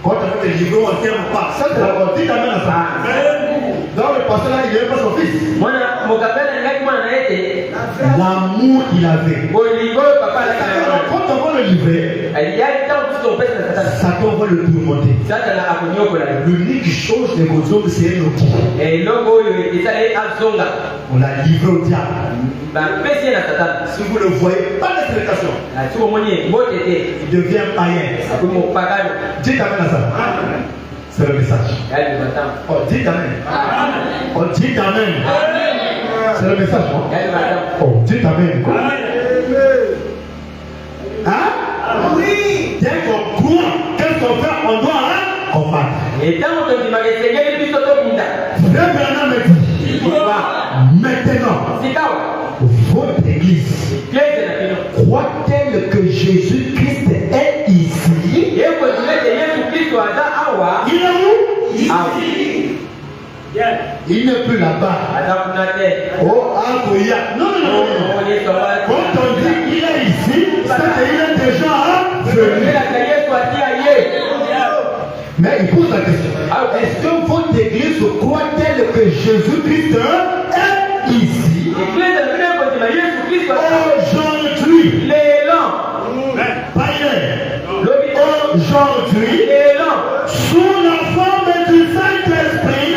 Quand on fait des livres, on ne t'aime pas. Ça, c'est la dit ta main à ça. Dans le pasteur là, il n'aime pas son fils. L'amour qu'il avait. Quand on voit le livrer, Satan va le tourmenter. L'unique chose de vos hommes, c'est un outil. On l'a livré au diable. Si vous ne voyez pas l'explication, il devient païen. Dites amen à ça. C'est le message. Oh, dites amen. Oh, dites amen. C'est le message, non? Oh, dites amen. Hein? Oui. Dès qu'on croit, qu'est-ce qu'on fait? On doit combattre. Frère Branham me dit, maintenant, votre église croit-elle que Jésus-Christ est ici? Il est où? Il n'est plus là-bas. Oh, Agoya. Non. Quand on dit il est ici, c'est qu'il est déjà venu. Mais il pose la question. Est-ce que votre église croit-elle que Jésus-Christ est ici? Aujourd'hui, aujourd'hui, sous la forme du Saint-Esprit,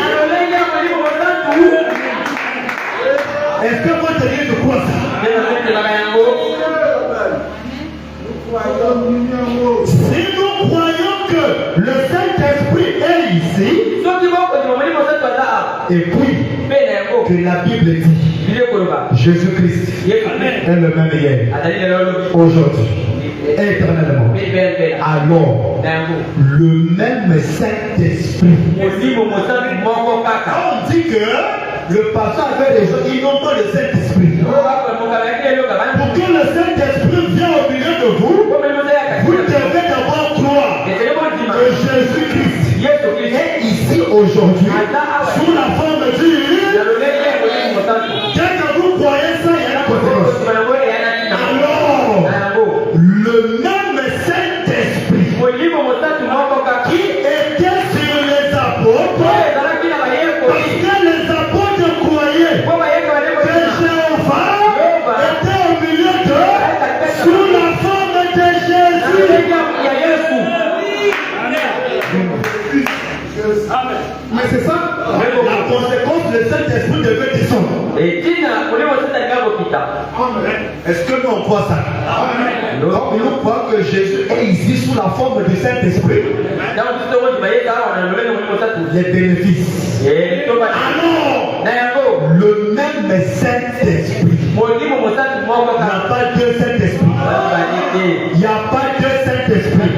est-ce que votre église croit ça? Si nous croyons que le Saint-Esprit est ici, et puis que la Bible dit Jésus-Christ est le même hier, aujourd'hui, éternellement, alors le même Saint-Esprit. On dit que le pasteur avait des gens, ils n'ont pas le Saint-Esprit. Pour que le Saint-Esprit vienne au milieu de vous, vous devez d'abord croire que Jésus-Christ est ici aujourd'hui sous la forme du. Dès que vous croyez ça, il y a la conséquence. Alors, le même Saint-Esprit qui était sur les apôtres, parce que les apôtres croyaient que Jéhovah était au milieu d'eux sous la forme de Jésus. Mais c'est ça, la conséquence, le Saint-Esprit devait descendre. Est-ce que nous on croit ça? Donc nous croyons que Jésus est ici sous la forme du Saint-Esprit. Les bénéfices. Alors, le même Saint-Esprit. Il n'y a pas deux Saint-Esprits. Il n'y a pas deux Saint-Esprits.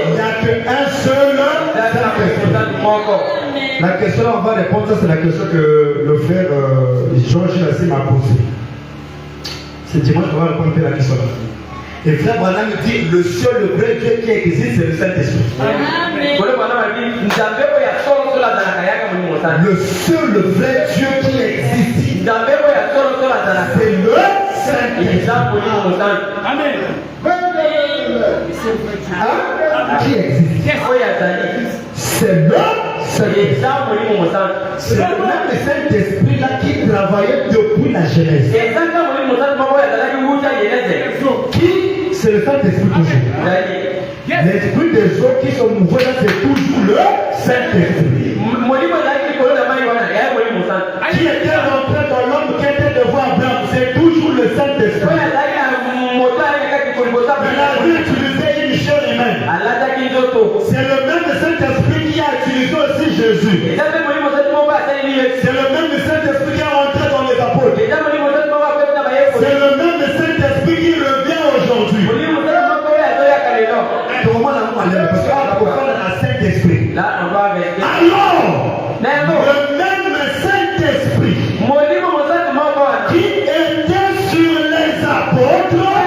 Il n'y a qu'un seul Saint-Esprit. La question, on va répondre, ça c'est la question que le frère Georges Nassim m'a posée. C'est dimanche qu'on va répondre à la question. Et frère Branham me dit, le seul vrai Dieu qui existe, c'est le Saint-Esprit. Le seul vrai Dieu qui existe, c'est le Saint-Esprit. Amen. Qui existe? C'est le même Saint-Esprit là qui travaillait depuis la Genèse. Qui? C'est le Saint-Esprit toujours. L'esprit des autres qui sont nouveaux là, c'est toujours le Saint-Esprit. Qui était rentré dans l'homme qui était devant Abraham, c'est toujours le Saint-Esprit. Il a utilisé une chair humaine. C'est le même Saint-Esprit qui a utilisé aussi Jésus. C'est le même Saint-Esprit qui a rentré dans les apôtres. C'est le même Saint-Esprit qui revient aujourd'hui. Parce qu'on parle d'un Saint-Esprit. Alors, le même Saint-Esprit qui était sur les apôtres, doit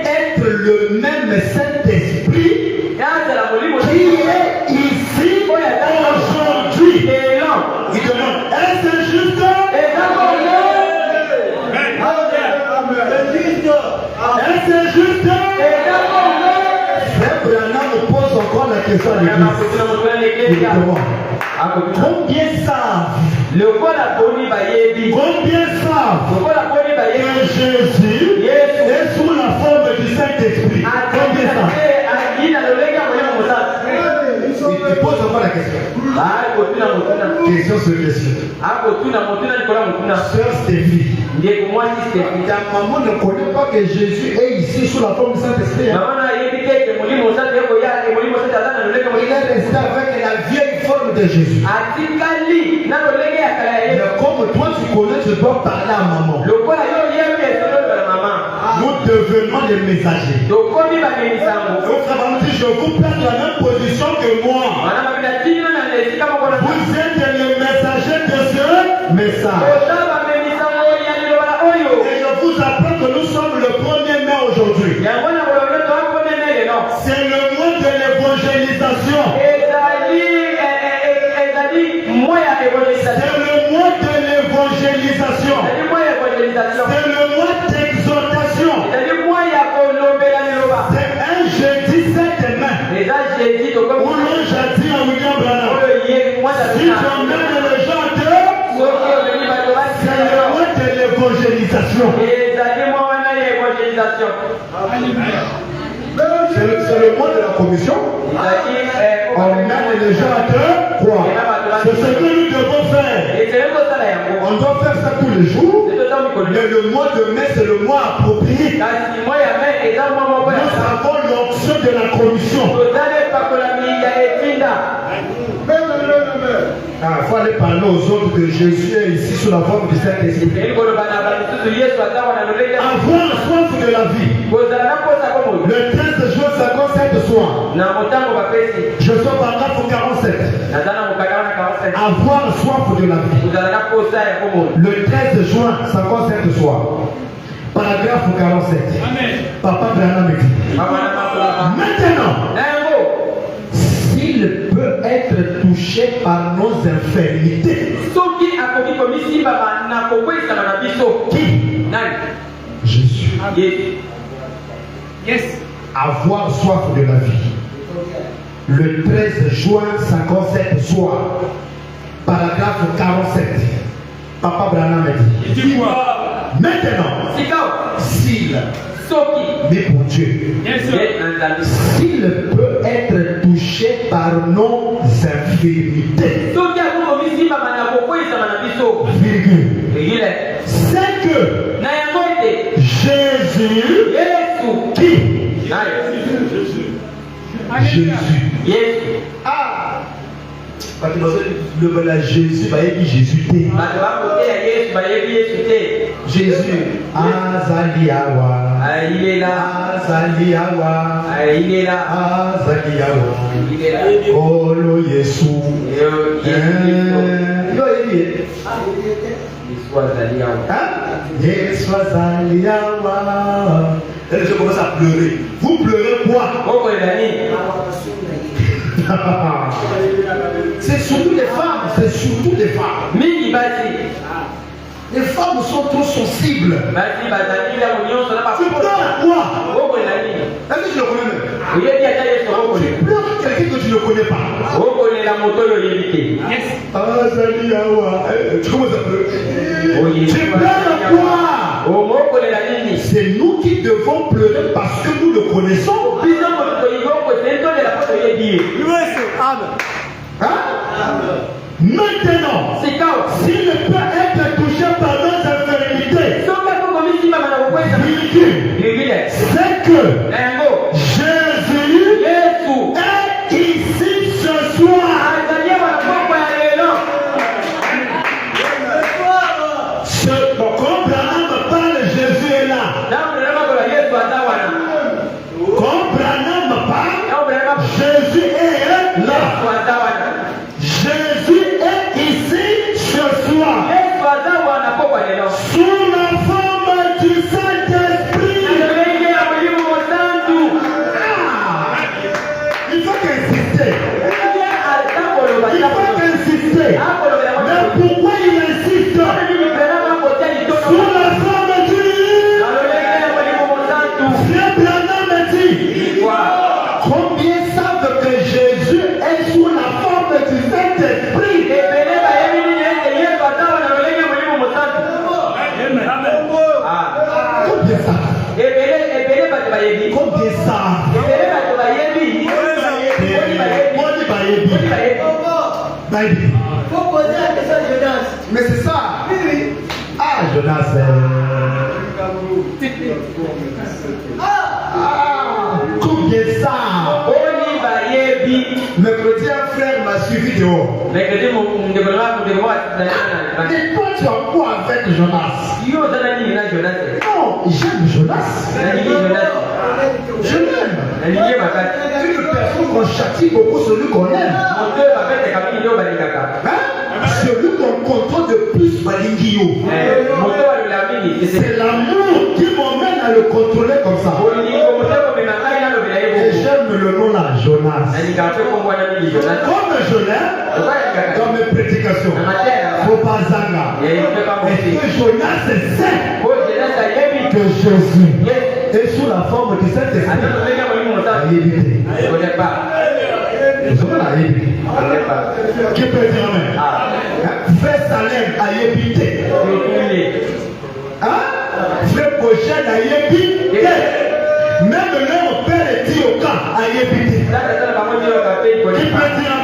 être le même Saint-Esprit qui est ici aujourd'hui. Il demande, est-ce juste? Est-ce juste? Frère Branham pose encore la question à l'église. Il demande, combien savent Combien savent que Jésus est sous la forme du Saint-Esprit? Combien savent? Il pose encore la question. Question sur question. Sœur Stéphie, maman ne connaît pas que Jésus est ici sous la forme du Saint-Esprit. Il est resté avec la vieille forme de Jésus. Mais comme toi tu connais, tu dois parler à maman. Nous devenons des messagers. Donc, je vous place la même position que moi. Vous êtes le messager de ce message. Et je vous apprends que nous sommes le 1er mai aujourd'hui. C'est le mois de l'évangélisation. C'est le mois de l'évangélisation. C'est le mois d'exhortation. C'est un jeudi 7 mai. Où l'on jadis à William Branham. Si tu emmènes les gens c'est le mois de l'évangélisation. C'est le mois de la commission. On mène les gens à te croire. C'est ce que nous devons faire. On doit faire ça tous les jours. Mais le mois de mai, c'est le mois approprié. Nous avons l'option de la commission. Il faut aller parler aux autres que Jésus est ici sous la forme du Saint-Esprit. Avoir soif de la vie. Le 13 juin 57 soir. Je suis paragraphe 47. Avoir soif de la vie. Le 13 juin 57 soir. Paragraphe 47. Amen. Papa Branham me dit. Maintenant, s'il peut être touché par nos infirmités. Qui? Jésus. Yes. Avoir soif de la vie. Le 13 juin 57 soir. Paragraphe 47. Papa Branham me dit. Dis-moi. Maintenant, s'il, mais pour Dieu, s'il peut être touché par nos infirmités, virgule, c'est que Jésus, qui? Jésus. Ah! Quand tu vas le Jésus, il va dire Jésus. Jésus. Azaliawa. Il est là. Azaliawa. Il est là. Azaliawa. Il est là. Olo Yesu. Yesu Azaliawa. Et les gens commencent à pleurer. Vous pleurez quoi? C'est surtout les femmes, c'est surtout les femmes. Les femmes sont trop sensibles. Tu pleures à quoi? Est-ce que tu le connais même? Tu pleures à quelqu'un que tu ne connais pas. Tu commences à pleurer. Tu pleures à quoi? C'est nous qui devons pleurer parce que nous le connaissons. Hein? Maintenant, s'il ne peut être touché par nos infirmités, c'est que Jésus est ici ce soir. Quand Branham parle, Jésus est là. Quand Branham parle, Jésus est là. Jésus est ici ce soir. Sous la forme du Saint-Esprit. Mais c'est ça. Ah, Jonas. Combien ça? Mercredi, un frère m'a suivi dehors. Et toi, tu as quoi avec Jonas? Non, j'aime Jonas. Je l'aime. Une personne qu'on châtie beaucoup, celui qu'on aime. Hein? Celui qu'on contrôle de plus Malingio. C'est l'amour qui m'emmène à le contrôler comme ça. Et j'aime le nom là, Jonas. Comme je l'aime, dans mes prédications, faut pas zanga. Est-ce que Jonas sait que Jésus est sous la forme de cet esprit? Qui peut dire amen? Frère Salem a évité. Frère Pochette a évité. Même leur père est dit au camp a évité. Qui peut dire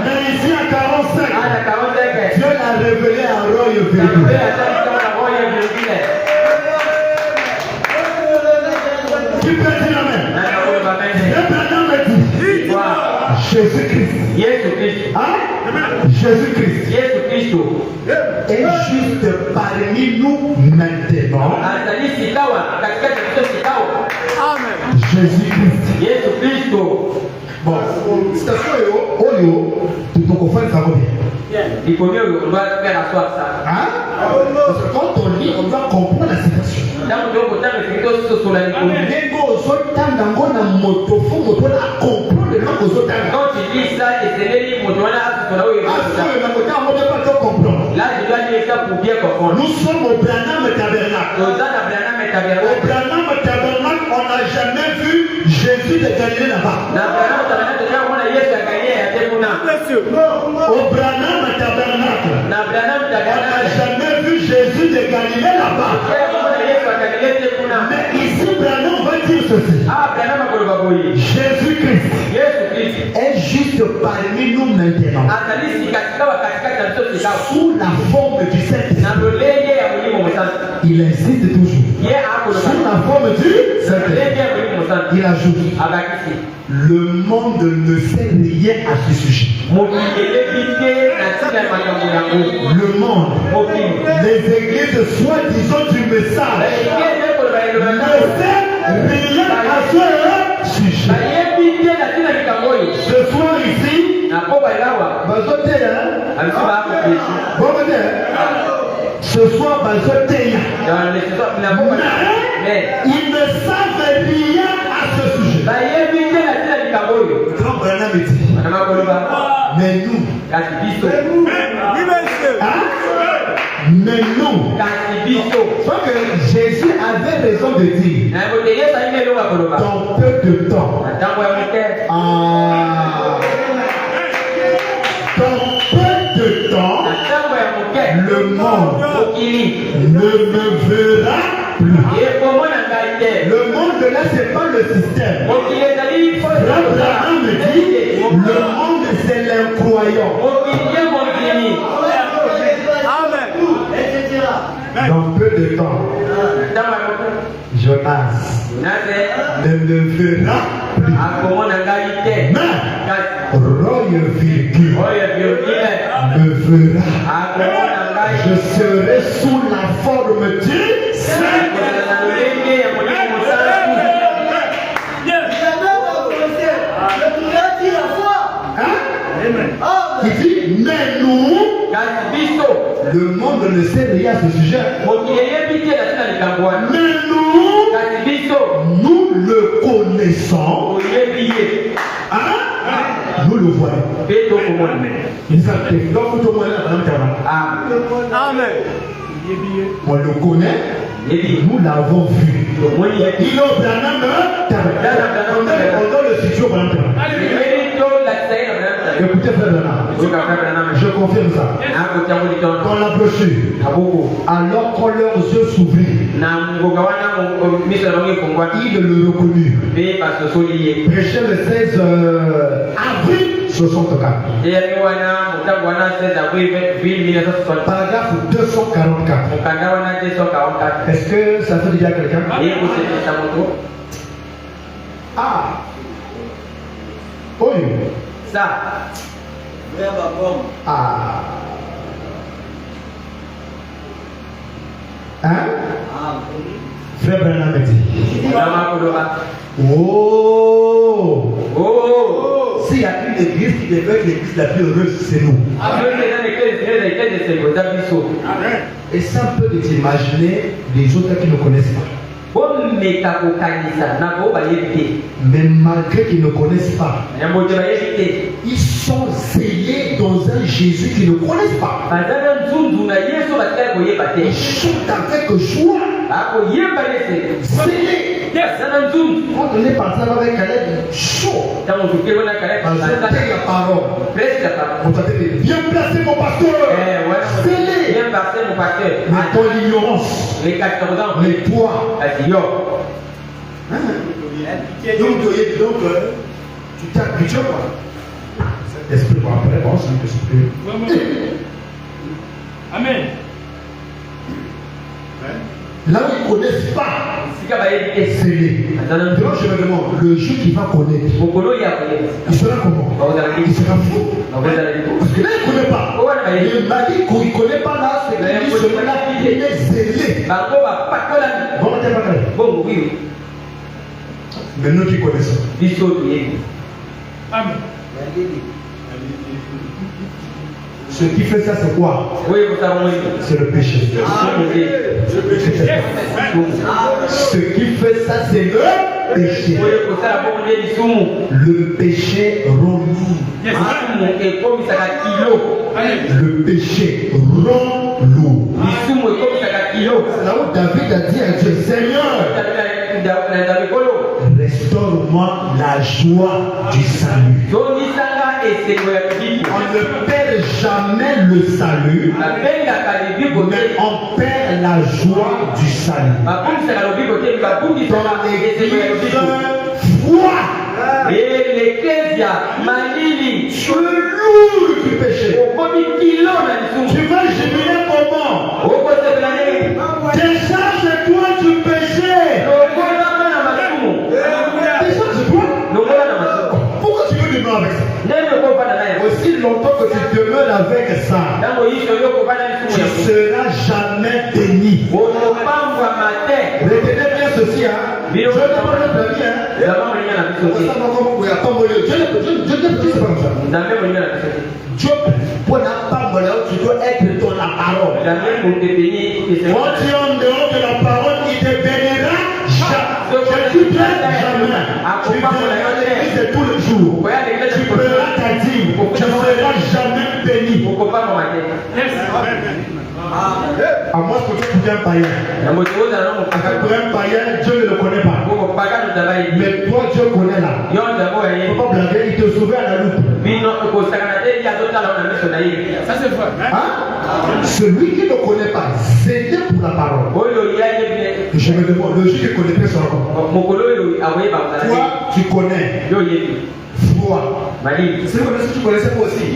mais ici à 45, Dieu l'a révélé à Roy Virgule. Qui peut dire amen? Jésus-Christ. Hein? Jésus-Christ est juste parmi nous maintenant. Amen. Jésus-Christ. Bon, citation Oyo, tu te confonds ça va bien. Hein? Parce que quand on lit, on doit comprendre la citation. Quand tu dis ça, là, je dois dire ça pour bien comprendre. Nous sommes au Branham Tabernacle. Au Branham Tabernacle, on n'a jamais vu Jésus de Galilée là-bas. Au Branham Tabernacle, on n'a jamais vu Jésus de Galilée là-bas. Mais ici, Branham va dire ceci. Jésus-Christ est juste parmi nous maintenant. Sous la forme du Saint-Esprit. Il insiste toujours. Sous la forme du Saint-Esprit. Il ajoute. Le monde ne sait rien à ce sujet. Le monde, les églises soi-disant du message, ne sait rien à ce sujet. Ce soir ici, ce soir, mais ils ne savent rien à ce sujet. Quand Branham dit, mais nous, mais nous, parce que Jésus avait raison de dire, dans peu de temps, dans peu de temps, le monde ne me verra plus. Le monde là, c'est pas le système. Abraham dit, le monde c'est l'incroyant. Dans peu de temps, Jonas ne me verra plus. Mais Roy Virgule me verra. Je serai sous la forme du Saint-Esprit. Il dit, mais nous, le monde ne sait rien à ce sujet. Mais nous le connaissons. Hein? Nous le voyons. Amen. On le connaît. Nous l'avons vu. Il est au Branham Tabernacle. On donne le studio Branham Tabernacle. Écoutez, frère Branham. Je confirme ça. Dans la brochure, alors quand leurs yeux s'ouvrirent, ils le reconnurent. Prêché le 16 avril 64. Paragraphe 244. Est-ce que ça fait déjà quelqu'un? Ah. Oui. Ça. Ah. Hein? Frère Branham dit. Oh. S'il y a une église qui devait être l'église la plus heureuse, c'est nous. Et ça peut t'imaginer les autres qui ne connaissent pas. Mais malgré qu'ils ne connaissent pas, ils sont zélés dans un Jésus qu'ils ne connaissent pas. Ils chantent avec joie. Zélés. Quand on est parti avec Caleb, chaud. Parce que c'était la parole. On t'a dit, viens placer mon pasteur. Zélé. Mais ton ignorance. Mais toi. Donc, tu t'es habitué quoi. Esprit, bon, après, bon, c'est un peu esprit. Amen. Là où ils ne connaissent pas, c'est les. Donc je me demande, le jour qu'il va connaître, il sera comment? Il sera fou. Parce que là, il ne connaît pas. Il m'a dit qu'il ne connaît pas là, c'est qu'il sera il est zélé. Bon, oui. Mais nous qui connaissons. Amen. Ce qui fait ça, c'est quoi? C'est le péché. Ce qui fait ça, c'est le péché. Le péché rend lourd. Le péché rend lourd. C'est là où David a dit à Dieu, Seigneur, restaure-moi la joie du salut. On ne perd jamais le salut, mais on perd la joie du salut. Dans l'église, foi. Tu es lourd du péché. Tu vas gémir comment? Décharge-toi du péché. Décharge-toi. Pourquoi tu veux demeurer avec ça? Aussi longtemps que tu demeures avec ça, tu ne seras jamais béni. Retenez bien ceci, hein. Je ne parle pas de bien. Dieu pour la parole, tu dois être dans la parole. Quand tu es en dehors de la parole, il te bénira jamais. Tu ne jamais. Tu viendras à l'église tous les jours. Tu paieras ta dîme. Tu ne seras jamais béni. À moins que tu sois un païen. Pour un païen, Dieu ne le connaît pas. Mais toi, Dieu connaît là. Il ne faut pas blaguer, il te sauvait à la loupe. Ça c'est vrai. Hein? Celui qui ne connaît pas, c'est pour la parole. Je me demande, le juge qui connaît sera comment? Toi, tu connais. Foi. C'est comme si tu connaissais pas aussi.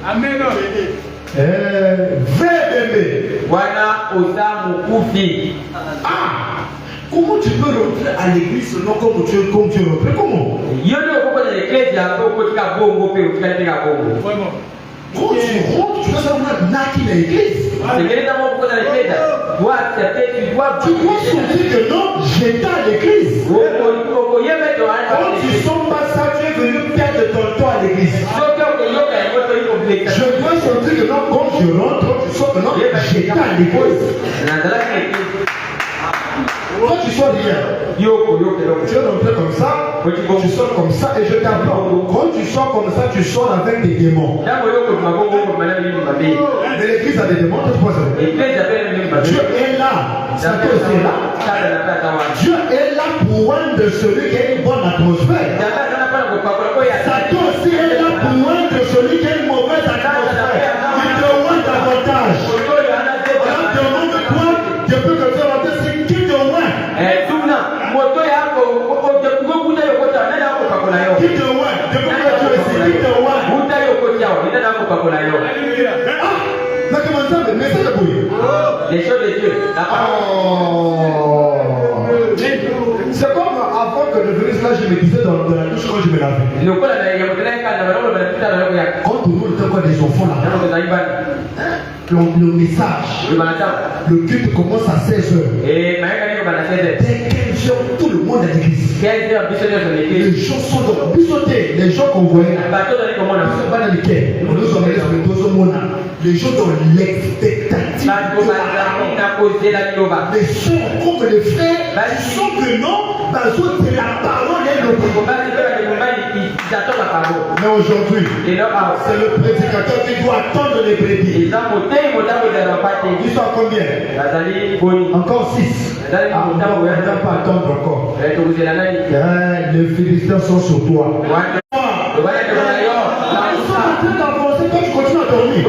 Amen. Comment tu peux rentrer à l'église selon comme tu rentres? Comment? Quand tu rentres, tu dois savoir naquer l'église. Tu dois sentir que non, j'étais à l'église. Quand tu ne sens pas ça, tu es venu perdre ton temps à l'église. Je dois sentir que non, quand je rentre, tu sens que non, j'étais à l'église. Quand tu sors hier, tu es rentré comme ça. Tu sors comme ça et je t'apprends. Quand tu sors comme ça, tu sors avec des démons. Mais l'église a des démons, Dieu est là. Satan aussi est là. Dieu est là pour rendre celui qui a une bonne atmosphère. Satan aussi est là pour rendre celui qui a une mauvaise atmosphère. Il te rend davantage. Alors demande-toi, je peux te faire entendre, c'est qui te rend? Qui te rend? Je peux te dire, c'est qui te rend? Mais comment ça? Mais c'est le bruit. Les choses de Dieu. C'est comme avant que je venisse là, je me disais dans la douche quand je me lavais. Quand tout le monde était encore des enfants là, le message, le culte commence à 16h. Dès 15h, tout le monde est à l'église. Les gens sont dans bisotés. Les gens qu'on voyait là, ils sont pas dans lesquels. Les gens dans l'expectative. Les gens comme les frères, ils sont que non, c'est la parole et le mais aujourd'hui, c'est le prédicateur qui doit attendre les brebis. Ils sont à combien? Encore 6. On ne va pas attendre encore. Les Philistins sont sur toi. Nous sommes en train d'avancer quand tu continues à dormir.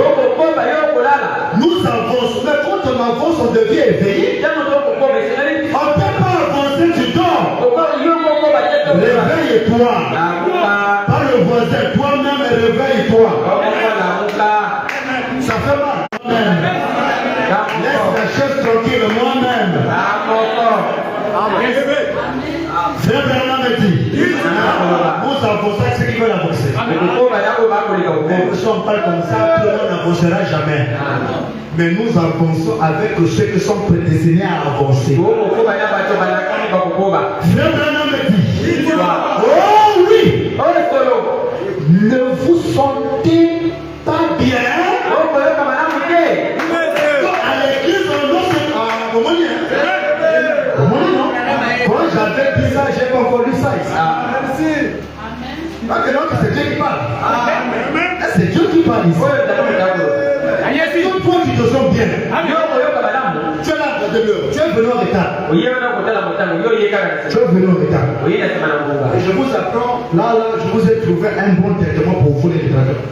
Nous avançons, mais quand on avance, on devient éveillé. On ne peut pas avancer, tu dors. Réveille-toi. Pas le voisin, toi-même, réveille-toi. Ça fait mal. Laisse la chaise tranquille, moi-même. Frère Bernard me dit, nous avançons ceux qui veulent avancer. Si on parle comme ça, tout le monde n'avancera jamais. Mais nous avançons avec ceux qui sont prédestinés à avancer. Frère Bernard me dit, oh oui, ne vous sentez pas bien. À l'église, on doit se... Quand j'avais 10 ans, j'ai pas encore lu ça ici. Parce que donc c'est Dieu qui parle. C'est Dieu qui parle ici. Toi, tu te sens bien. Tu es là pour demeurer. Tu es venu en retard. Tu es venu en retard. Et je vous apprends, là, je vous ai trouvé un bon traitement pour vous les détracteurs.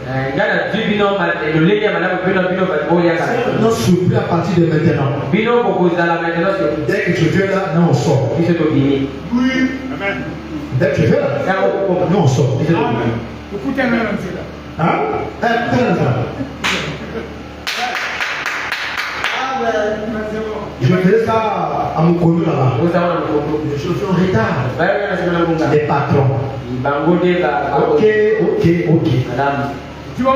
Non, surpris à partir de maintenant. Dès que je viens là, non, on sort. Oui. Dès que je viens là, non, on sort. Hein? Je faisais ça à mon connu là-bas. Je suis en retard. Les patrons. Ok. Tu vois,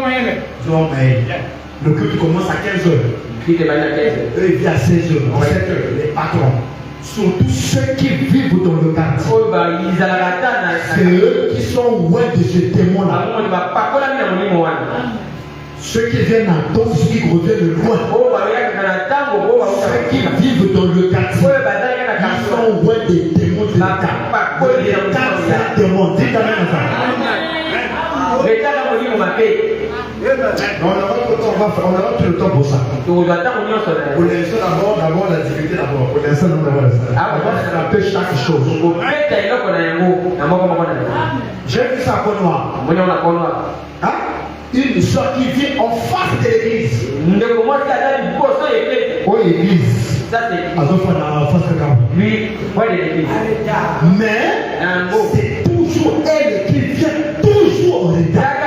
le culte commence à 15h. Eux, ils viennent à 16h, 17h. Les patrons. Surtout ceux qui vivent dans le quartier. C'est eux qui sont loin de ce démon-là. Ceux qui viennent à Tours, ceux qui reviennent de loin. Ceux qui vivent dans le quartier. Ils sont loin des démons de l'État. L'État, c'est un démon. Dites à même ça. On aura tout le temps pour ça. Pour l'instant, d'abord la difficulté d'abord. Pour l'instant, nous avons ça. On appelle chaque chose. J'ai vu ça à Côte-Noire. Hein? Une soeur qui vit en face de l'église. Oh, l'église. Mais c'est toujours elle qui vient toujours en retard.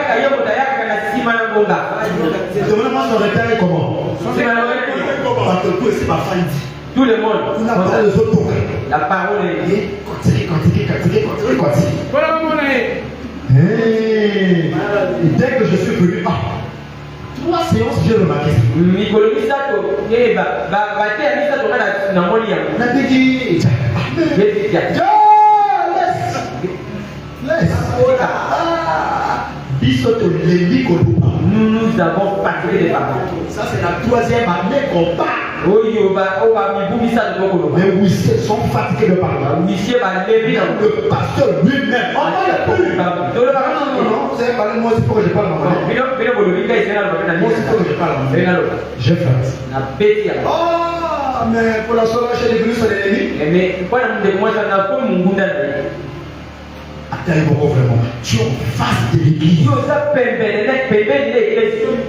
Demandez-moi son retard est comment? Parce que tout ici, ma femme dit. Tout le monde. On n'a pas les autres. La parole est. Continue. Dès que je suis venu, 3 séances, j'ai remarqué. Nous avons parlé des paroles. Ça, c'est la 3e année qu'on parle. Les huissiers sont fatigués de parler. Le pasteur lui-même. On parle plus. Non, vous savez parler, moi aussi, il faut que je parle en anglais. Moi aussi, il faut que je parle en anglais. J'ai fait. Oh, mais pour la soirée, chez l'église, c'est l'ennemi. Attends, vraiment. Tu es en face de l'église.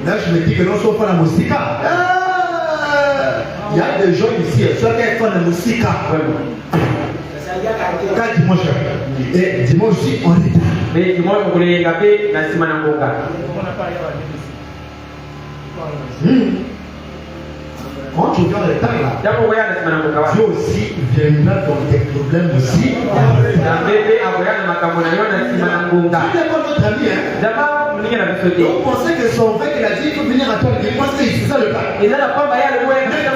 Là, je me dis que non, si on fait la musique. Il y a des gens ici, soit qui font la musique. Quand dimanche, et dimanche aussi, on est là. Mais dimanche, on voulait regarder la semaine en Quand tu viens en retard là, Dieu aussi viendra dans tes problèmes aussi. Tu n'es pas notre ami, hein? On pensait que son frère qu'il a dit il faut venir à toi, il pense que c'est ça le cas. Mais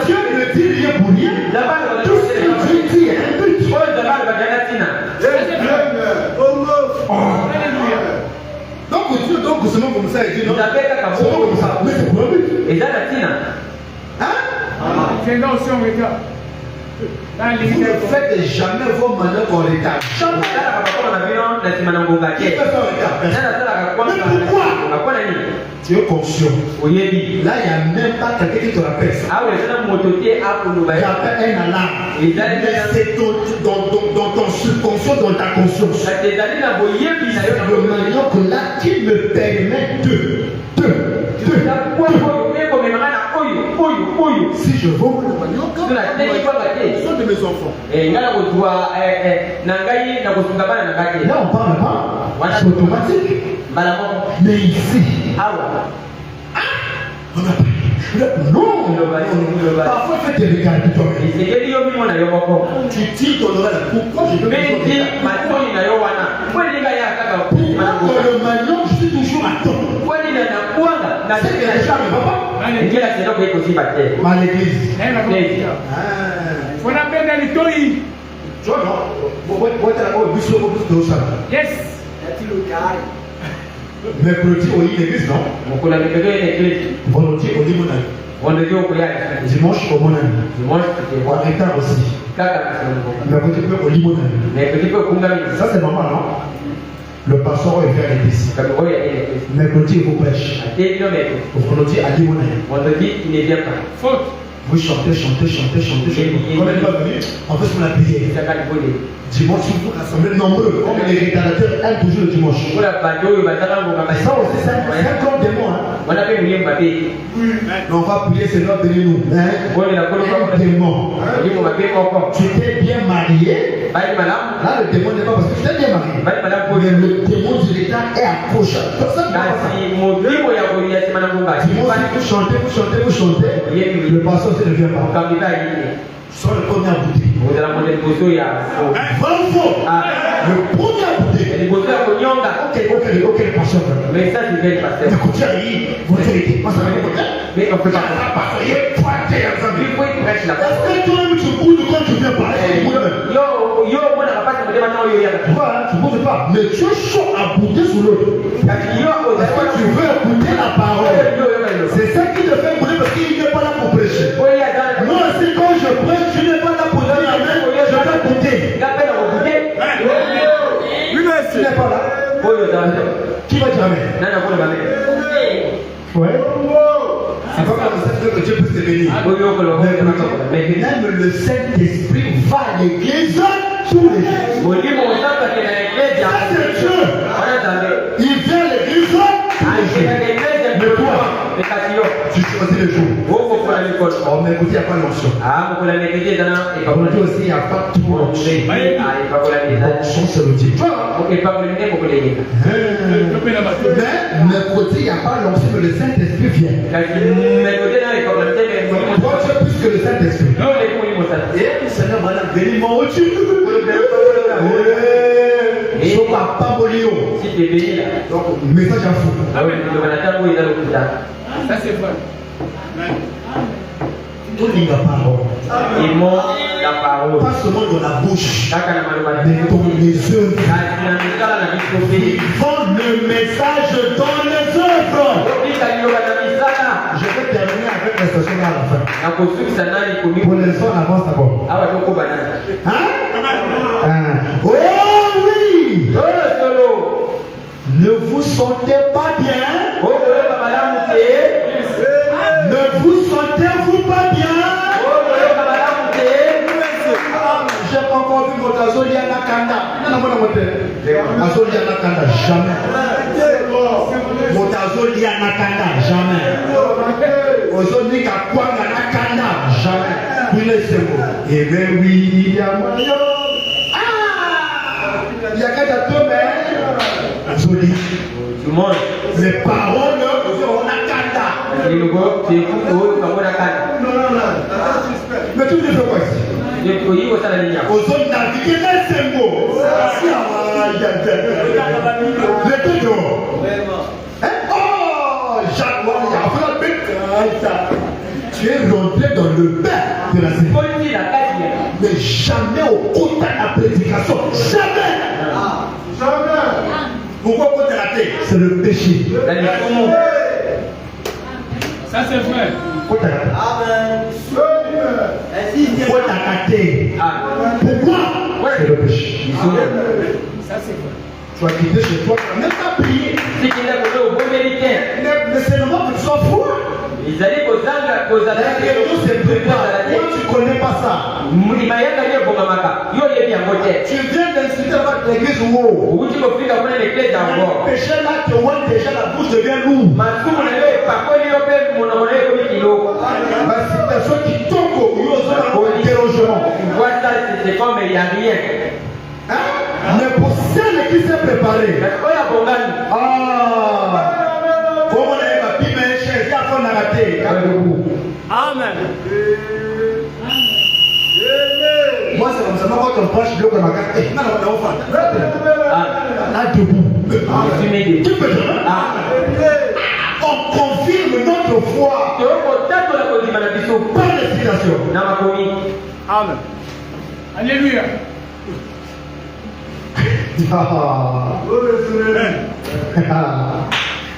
Dieu ne dit rien pour rien. Tout ce que Dieu dit est un but. Donc seulement comme ça, il dit non. Seulement comme ça, mais c'est pour un but. Hein? C'est non, si on regarde. Vous ne faites jamais vos manœuvres en retard. Jamais. Qui fait ça en retard? Mais pourquoi? Tu es conscient. Là, il n'y a même pas quelqu'un qui te rappelle ça. Il y a un alarme. Mais c'est dans ton subconscient, dans ta conscience. C'est le maniant que là qui me permet si je vends le manioc, ce sont de mes enfants. Là, on parle pas. C'est automatique. Mais ici, on a pas. Non, parfois il faut te regarder toi-même. Tu dis ton oreille. Pourquoi je peux le manioc, je suis toujours à temps. C'est que les gens ne vont pas. Ma l'église. On appelle dans l'histoire. Tu vois, non? Yes. Mercredi, on y l'église, non? Vendredi, on y mon ami. Dimanche, on mon ami. On retard aussi. Mercredi, on y mon ami. Ça, c'est normal, non? Le pasteur est vers l'église. Mercredi, il vous pêche. Vendredi, à Limonade. Faute. Vous chantez. On n'est pas venu. On fait sur la prière. Dimanche, il faut rassembler nombreux. Comme les rétalateurs aiment toujours le dimanche. Ça aussi, c'est un grand démon. On va prier, Seigneur, bénis-nous. Un démon. Tu t'es bien marié. Là, le démon n'est pas parce que tu t'es bien marié. Mais le démon du l'état est approché. Vous chantez. Le pasteur ne vient pas. Soit le premier à bouter. Bravo! Le premier à bouter. Ok, le pasteur. Mais ça, c'est bien le pasteur. Écoutez, vous vérité. Mais on peut pas. Est-ce que toi-même tu boudes quand tu viens parler? Tu ne boudes pas. Mais tu es chaud à bouder sur l'autre. Parce que tu veux écouter la parole. C'est ça qui te fait bouder parce qu'il n'est pas là pour prêcher. Moi aussi, quand je prêche, tu n'es pas là pour dire amen. Je vais bouder. Tu n'es pas là. Qui va dire amen? Ouais. C'est pas comme ça que Dieu peut te bénir. Même le Saint-Esprit va à l'église tous les jours. Ça, c'est Dieu. Il vient à l'église tous les jours. Mais toi, tu choisis le jour. Oh, mais écoutez, il n'y a pas l'onction. Aujourd'hui aussi, il n'y a pas trop l'onction. L'onction, c'est le Dieu. Mais mercredi, il n'y a pas l'onction, mais le Saint-Esprit vient. Toi, tu es plus que le Saint-Esprit. Et Seigneur, madame, bénis-moi au-dessus. Si tu es béni là. Donc, message à fou. Ça, c'est vrai. Tout dit la parole. Ils m'ont la parole. Pas seulement dans la bouche, mais dans les œuvres. Ils font le message dans les œuvres. Je vais terminer avec la station là. à la fin. Pour les autres, on avance d'abord. Oh oui! Ne vous sentez pas bien? Ne vous sentez-vous pas bien? J'ai pas encore vu votre Azolia Nakanda. Azolia Nakanda, jamais. Votre Azolia Nakanda, jamais. Azolia Nakanda, jamais. Puis laissez-moi. Eh bien oui, il y a moyen. Il y a qu'à deux mais Azolia. Les paroles on Nakanda. Mais tout le monde quoi ici? Aux zones naviguées, c'est beau. Le tout oh, Jacques, tu es rentré dans le bain de la sécurité. Mais jamais au côté de la prédication. Jamais. Jamais. Pourquoi côté de la tête? C'est le péché. Ça c'est vrai. Amen. Pourquoi? C'est le péché. Ça c'est vrai. Tu vas quitter chez toi, tu n'as même pas prié. Mais c'est normal que tu sois fou. Toi, tu connais pas ça. Tu viens d'insulter avec l'église ou le péché là te voit déjà, la bouche devient lourde. C'est ceux qui tombent au dérogement. C'est comme il n'y a rien. Mais pour celle qui s'est préparée, comment on a ma pime chez Yafon Naraté, amen. Moi, c'est comme ça, moi, quand on prêche, je dois me dire, non, non, non, là, debout. Tu peux dire, on confirme notre foi par l'excitation. Amen. Alléluia.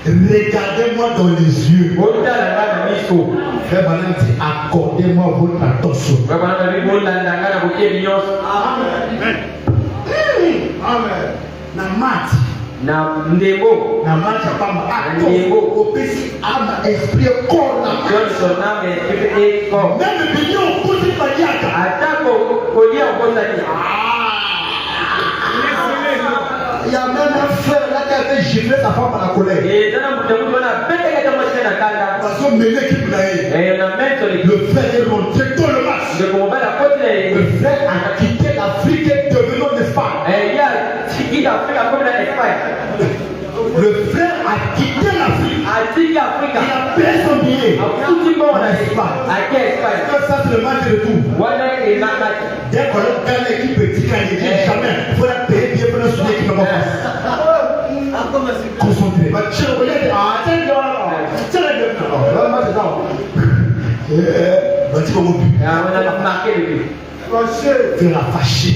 Regardez-moi dans les yeux. Frère Banan dit, accordez-moi votre attention. Amen. Amen. Namat. Na ndebo. Namat ya pamba. Ndebo. Opesi âme, esprit, corps. Même le million au côté de Maniaka. Attends, Kolia au côté de il y a même un frère là qui avait giflé sa femme à la colère. Parce qu'on mêlait qui voulait. Le frère est rentré dans le match. Le frère a quitté l'Afrique devenant l'Espagne. Le frère a quitté l'Afrique. Il a payé son billet. En Espagne. Ça c'est le match de tout. Dès qu'on a gagné l'équipe petit canadien, jamais. Il faut la payer bien pour la soutenir qui ne va pas. Concentré. Il a fâché.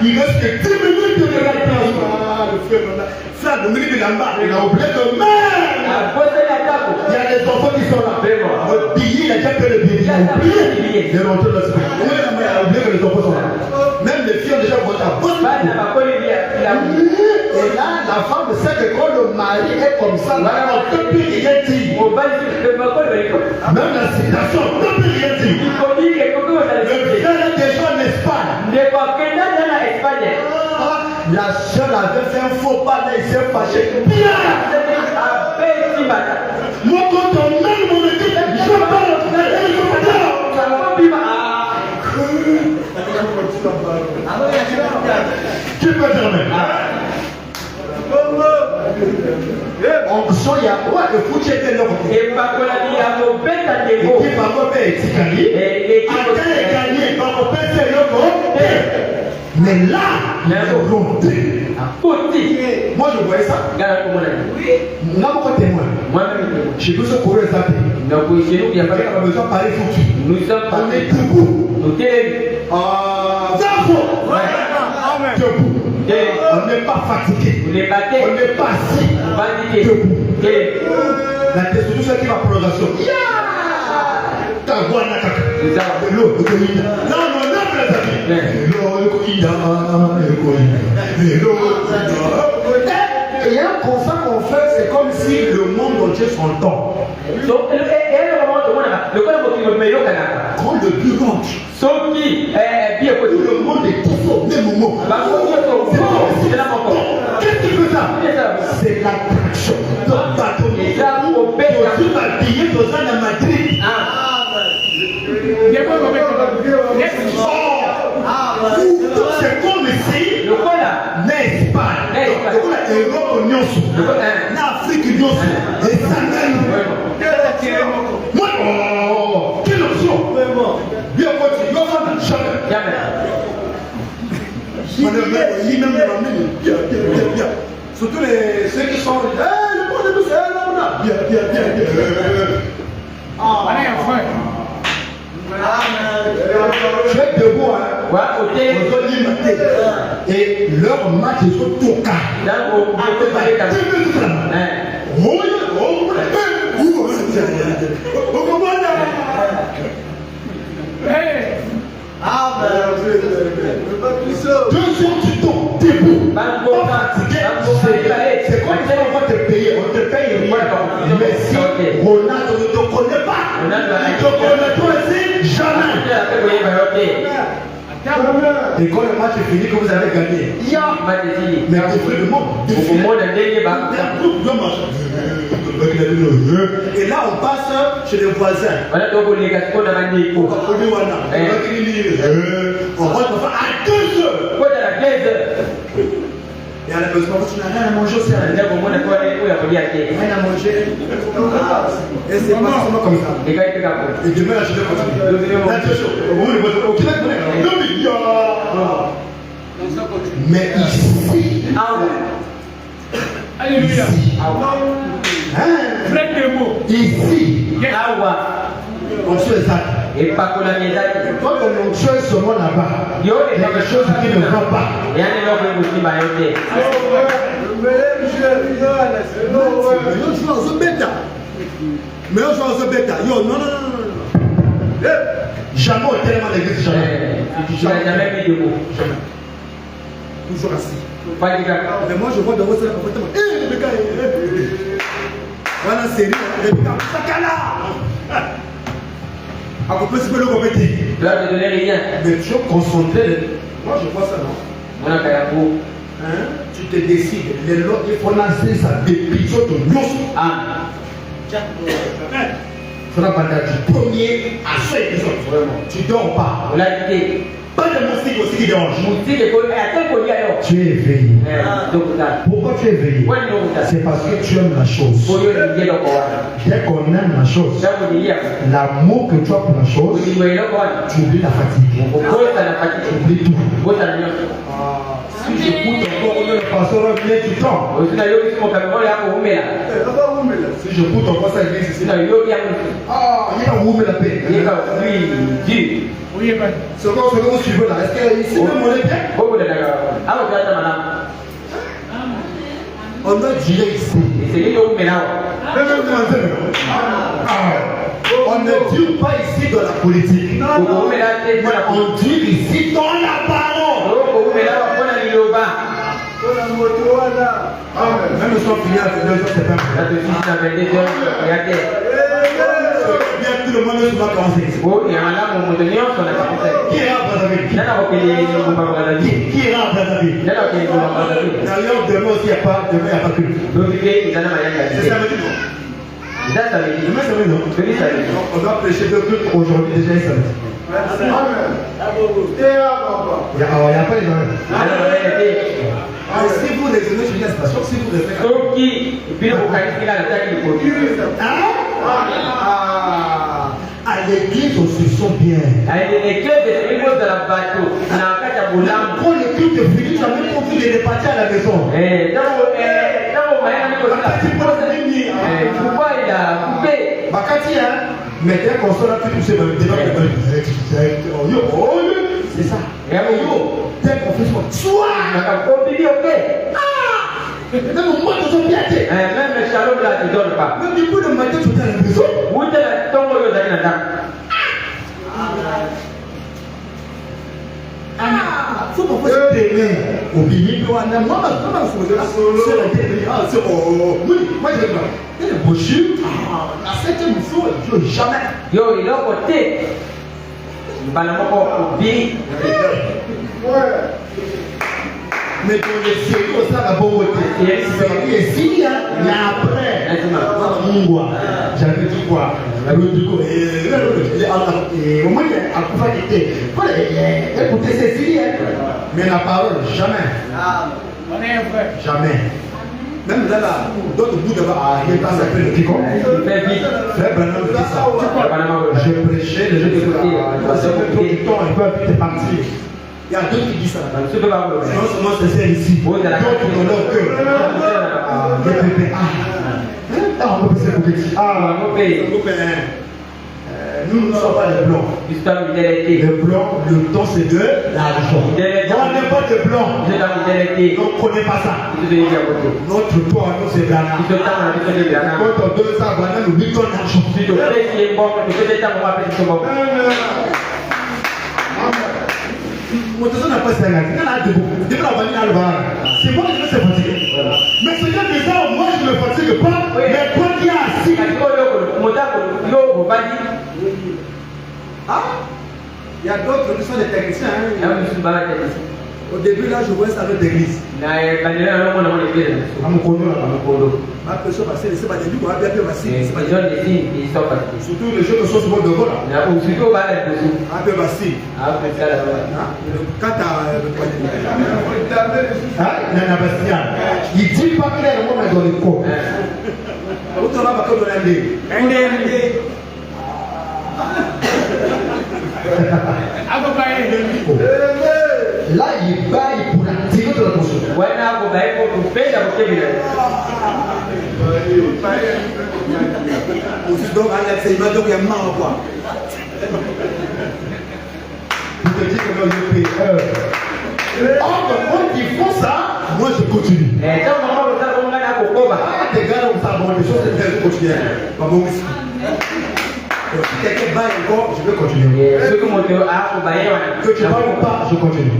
Il reste que 10 minutes de la frère Dominique Bilamba, il a oublié de même. Il y a des enfants qui sont là. Le billet, il a déjà fait le billet. Il a oublié de rentrer dans le sport. Il a oublié que les enfants sont là. Même les filles ont déjà voté à vote. Et là, la femme sait que quand le mari est comme ça, on ne peut plus rien dire. Même la citation, on ne peut plus rien dire. Le frère est déjà en Espagne. La soeur avait fait un faux pas, là, il s'est fâché. Bien! Moi, quand on aime mon équipe, je parle. Tu peux jamais. Onction ya wa efuti ete loko équipe bango mpe etikali ata eganie bakopesa eloko te mais là moi je voyais ça nga moko témoin chez nous ce courant eza te a besoin de parler foutu on est debout debout. On n'est pas fatigué. On n'est pas assis. Debout. La destruction qui va prolongation. L'eau, non, les amis. Et un constat qu'on fait, c'est comme si le monde entier s'entend. Quand le Dieu rentre, tout le monde est tous au même moment. Qu'est-ce qui fait ça? C'est l'attraction. C'est comme si l'Espagne, l'Europe, l'Afrique, et ça même. Quelle option? Bien jamais. Surtout ceux qui sont. Bien. Je vais debout, et leur match est sur tout cas. Deux jours tu tombes debout. C'est comme si on va te payer. On te paye rien. Mais si Ronaldo ne te connaît pas, il ne te connaît pas aussi jamais. Et quand le match est fini, que vous avez gagné, mais détruit le monde. Et là, on passe chez les voisins. On va à 2 heures. Et à la maison, tu n'as rien à manger aussi. Rien à manger. Et c'est pas seulement comme ça. Et demain, je vais continuer. Mais ici, Alléluia. ici, on se ça. Et pas pour la maison. Quand on tue seulement là-bas, il y a quelque chose qui ne va pas. Il y a des gens qui vous disent, mais on joue aux bêta. Yo, non. Jamais au tellement d'église, jamais. Tu n'as jamais mis de mots. Jamais. Toujours assis. Pas de gars. Mais moi, je vois dans votre comportement. Voilà, c'est lui. À peu près, c'est pas le compétit. Tu vas te donner rien. Mais tu es concentré. Moi, je vois ça, non? On a qu'à pour. Tu te décides. Les lois, il faut lancer ça depuis sur ton os. Ah. Il faudra parler du premier à 5 autres. Vraiment. Tu ne dors pas. On l'a dit. Pas de moustique aussi qui dérange. Moustique est connu. Tu es éveillé. Pourquoi tu es éveillé? C'est parce que tu aimes la chose. Dès qu'on aime la chose, l'amour que tu as pour la chose, tu oublies la fatigue. Tu oublies tout. Si j'écoute encore le pasteur, bien tu tombes. Si j'écoute encore ça, il vient ici. Ah, il y a où la paix. Ce que vous suivez là, est-ce que ici même on est bien? On doit dire ici. On ne dit pas ici dans la politique. On dit ici dans la parole. Même si on finit à 2 heures, c'est pas bien, tout le monde ne va pas commencer. Qui est là, Brazzaville? Qui est là, Brazzaville? D'ailleurs, demain aussi, il n'y a pas que. C'est samedi, non? Demain, samedi, non? On doit prêcher 2 trucs aujourd'hui, déjà, samedi. Il n'y a pas les gens. Si vous les aimez, je dis, c'est pas sûr, si vous les faites. À l'église, on se sent bien. Quand le culte est fini, tu as même envie de repartir à la maison. Mais dès qu'on sort là, tu sais, c'est ça. Dès qu'on fait ça, même moi, je suis bien. shalom là, tu donnes pas. Mais du coup, le matin, tu es à la maison. Où est la tombe au Zakina? Faut pas se tenir au billet. Moi, je moi, je dis, il y a des brochures. La 7e jour, jamais. Yo, il est au côté. Mais pour les séries, ça va beaucoup côté. Et si, il y a après. J'avais dit quoi? Au moins, il y a un coup de thé. Écoutez, c'est fini. Mais la parole, jamais. On est un frère. Jamais. Même là, d'autres bouts de bas, il est pas s'appeler le Kiko. Frère Branham dit ça. Je prêchais, les gens qui écoutaient. Parce que trop du temps, ils peuvent vite partir. Il y a d'autres qui disent ça. Non seulement c'est ça ici. D'autres dans leur cœur. On peut passer pour nous ne sommes pas les blancs. Les blancs, le temps c'est de l'argent. On n'est pas des blancs. On ne connaît pas ça. Notre toit, nous c'est Ghana. Quand on donne ça à Ghana, nous lui donnons l'argent. Mon tesson n'a pas ça. C'est moi qui me suis fatigué. Mais ce que je fais, moi je ne me fatigue pas. Mais quand il y a assis. Il y a d'autres qui sont des techniciens. Au début, là, je voyais ça dans l'église. Ma personne va c'est pas des gens qui ont bien passé. Surtout les gens qui sont sur le devant là. Un peu passé. Quand il dit pas clairement mais dans le corps. Autant là, va comme là, il baille pour attirer de l'attention. Donc, il m'a donc il y a marre quoi. Vous te dites que je paye quand ils font ça, moi je continue. Des gars, on s'abonne, les choses elles continuent. Si quelqu'un baille encore, je vais continuer. Que tu parles ou pas, je continue.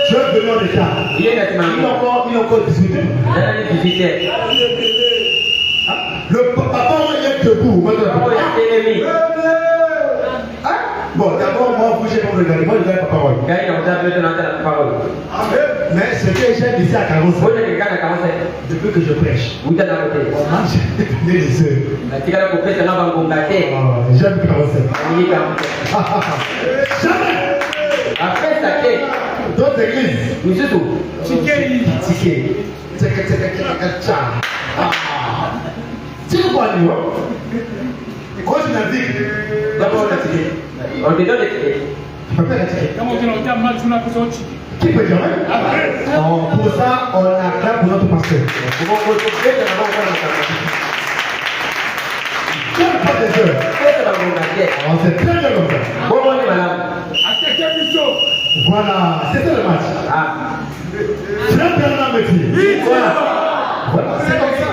Je vais venir en état. Il est encore 18 ans. Le papa est debout. Bon, d'abord, moi, vous, j'ai pas regardé. Moi, je regarde la parole. Mais ce que j'aime ici à 45, depuis que je prêche, on mange les œufs. J'aime 45. Jamais. Après ça, d'autres églises. Ticket. Tu vois, quand tu n'as dit, d'abord la ticket. On te donne les tickets. Qui peut dire? Pour ça, on acclame pour notre pasteur. Quel pas des heures? C'est très bien comme ça. Voilà, c'était le match. Très bien dans le métier. Voilà, c'est comme ça.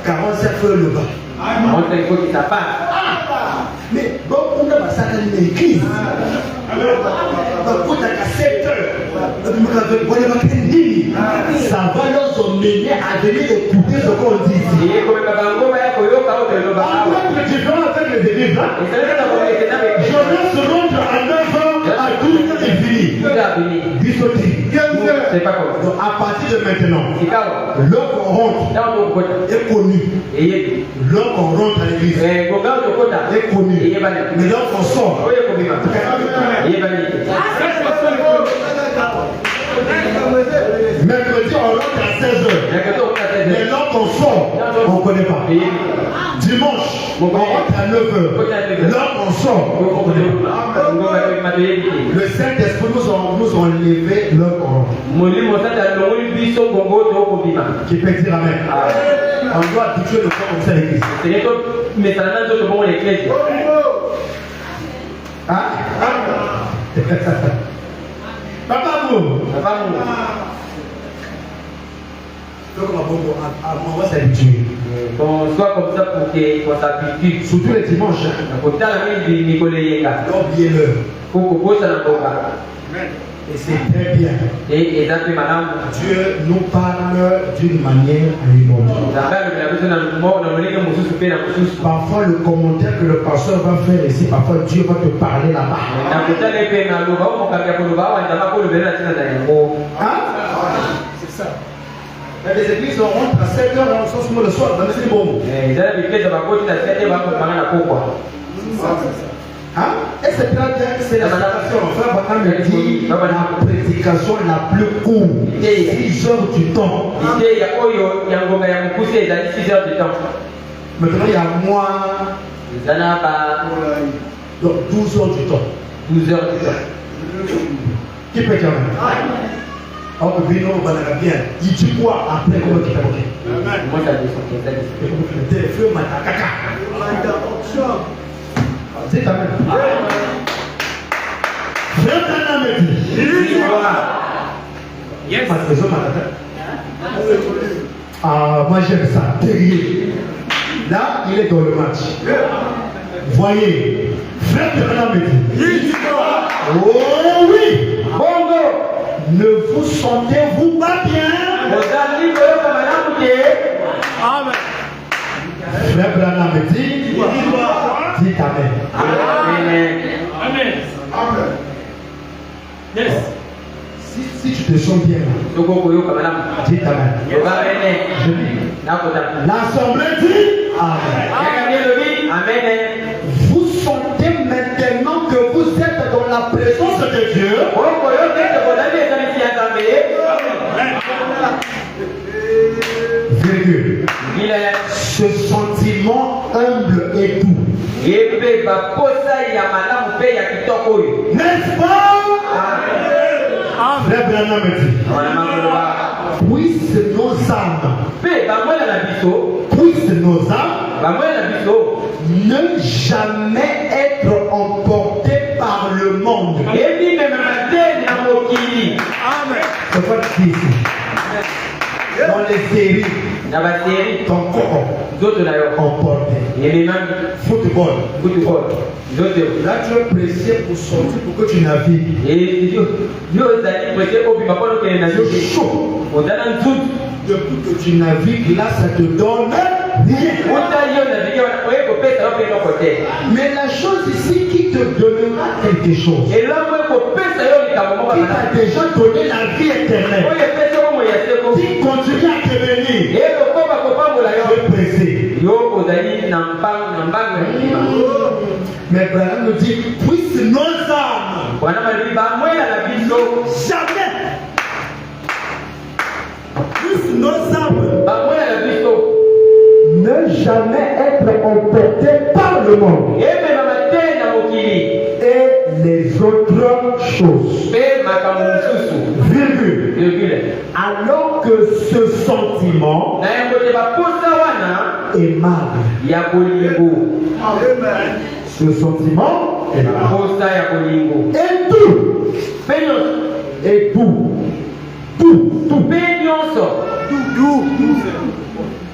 47 heures le bas. Mais bon, on a passé à l'église. Donc, on a 7 heures. Ça va leur emmener à venir écouter ce qu'on dit ici. Entre différents avec les églises, je vais se rendre à 9h à 12h et fini. Dissocie. Donc, à partir de maintenant, l'homme qu'on rentre est connu. L'homme qu'on rentre à l'église est connu. Mais l'homme qu'on sort, mercredi, on rentre à 16h. Mais l'homme qu'on sort, on ne connaît pas. Dimanche, on rentre à 9h. L'homme qu'on sort, on ne connaît pas. Le Saint-Esprit nous ont levé l'homme qu'on rentre. Qui peut dire amen. On doit habituer le corps comme ça à l'église. Hein? Papa vous. On va s'habituer. Qu'on soit comme ça pour qu'on s'habitue. Surtout les dimanches. Donc, oubliez-le. Et c'est très bien. Dieu nous parle d'une manière à une autre. Parfois le commentaire que le pasteur va faire ici, parfois Dieu va te parler là-bas. Hein? C'est ça. Les églises rentrent à 7h, on sort le soir, c'est bon. Hein? Et c'est très bien, c'est la prédication. Frère Bakam me dit la prédication la plus courte, 6 heures du temps. Maintenant il y a moins, donc 12 heures du temps. 12 heures du temps. Qui peut dire? Oh, Bino, bien. Il dit quoi après comment tu as Moi, ça descend. Des feux, matakaka. C'est ta mère. Frère Tana me dit. Yes. Ah, moi j'aime ça. Terrier. Là, il est dans le match. Voyez. Frère Tana me dit. Oh oui. Bongo. Ne vous sentez-vous pas bien? Amen. Frère Branham me dit, dites Amen. Amen. Amen. Yes. Si tu te sens bien, dites Amen. Je dis, l'assemblée dit Amen. Amen. Vous sentez maintenant que vous êtes dans la présence de Dieu. Virgule. Ce sentiment humble et doux. N'est-ce pas? Frère Branham me dit, puisse nos âmes ne jamais être emportées par le monde. C'est quoi que tu dis ici? Dans les séries, ton corps emporté. Football. Là, tu es pressé pour sortir pour que tu navigues. C'est chaud. Depuis que tu navigues, là, ça te donne rien. Mais la chose ici qui te donnera quelque chose, qui t'a déjà donné la vie éternelle, qui continue à te bénir, tu es pressé. Mais Branham nous dit, puisse nos âmes jamais, puisse nos âmes ne jamais être emportées par le monde et les autres choses. Virgule. Alors que ce sentiment est mal. Ce sentiment est mal. Et tout. Et tout.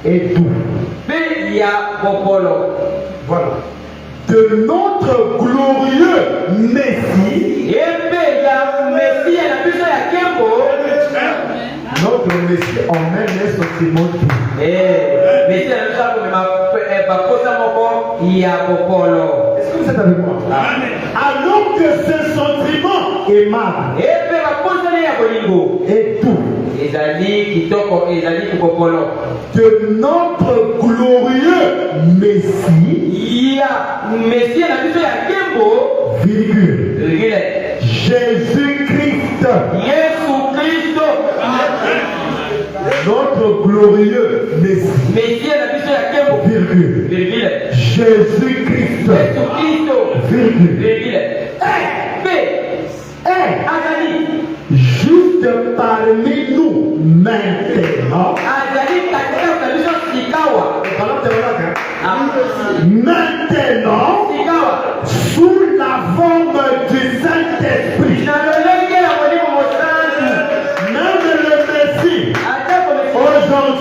Et tout. Voilà. De notre glorieux Messie. Notre Messie emmène les sentiments tout. Est-ce que vous êtes avec moi? Alors que ce sentiment est mal. Et tout. De notre glorieux Messie, virgule, Jésus-Christ, notre glorieux Messie, virgule, Jésus-Christ, virgule, juste parmi nous maintenant. Maintenant, sous la forme du Saint-Esprit, même le Messie aujourd'hui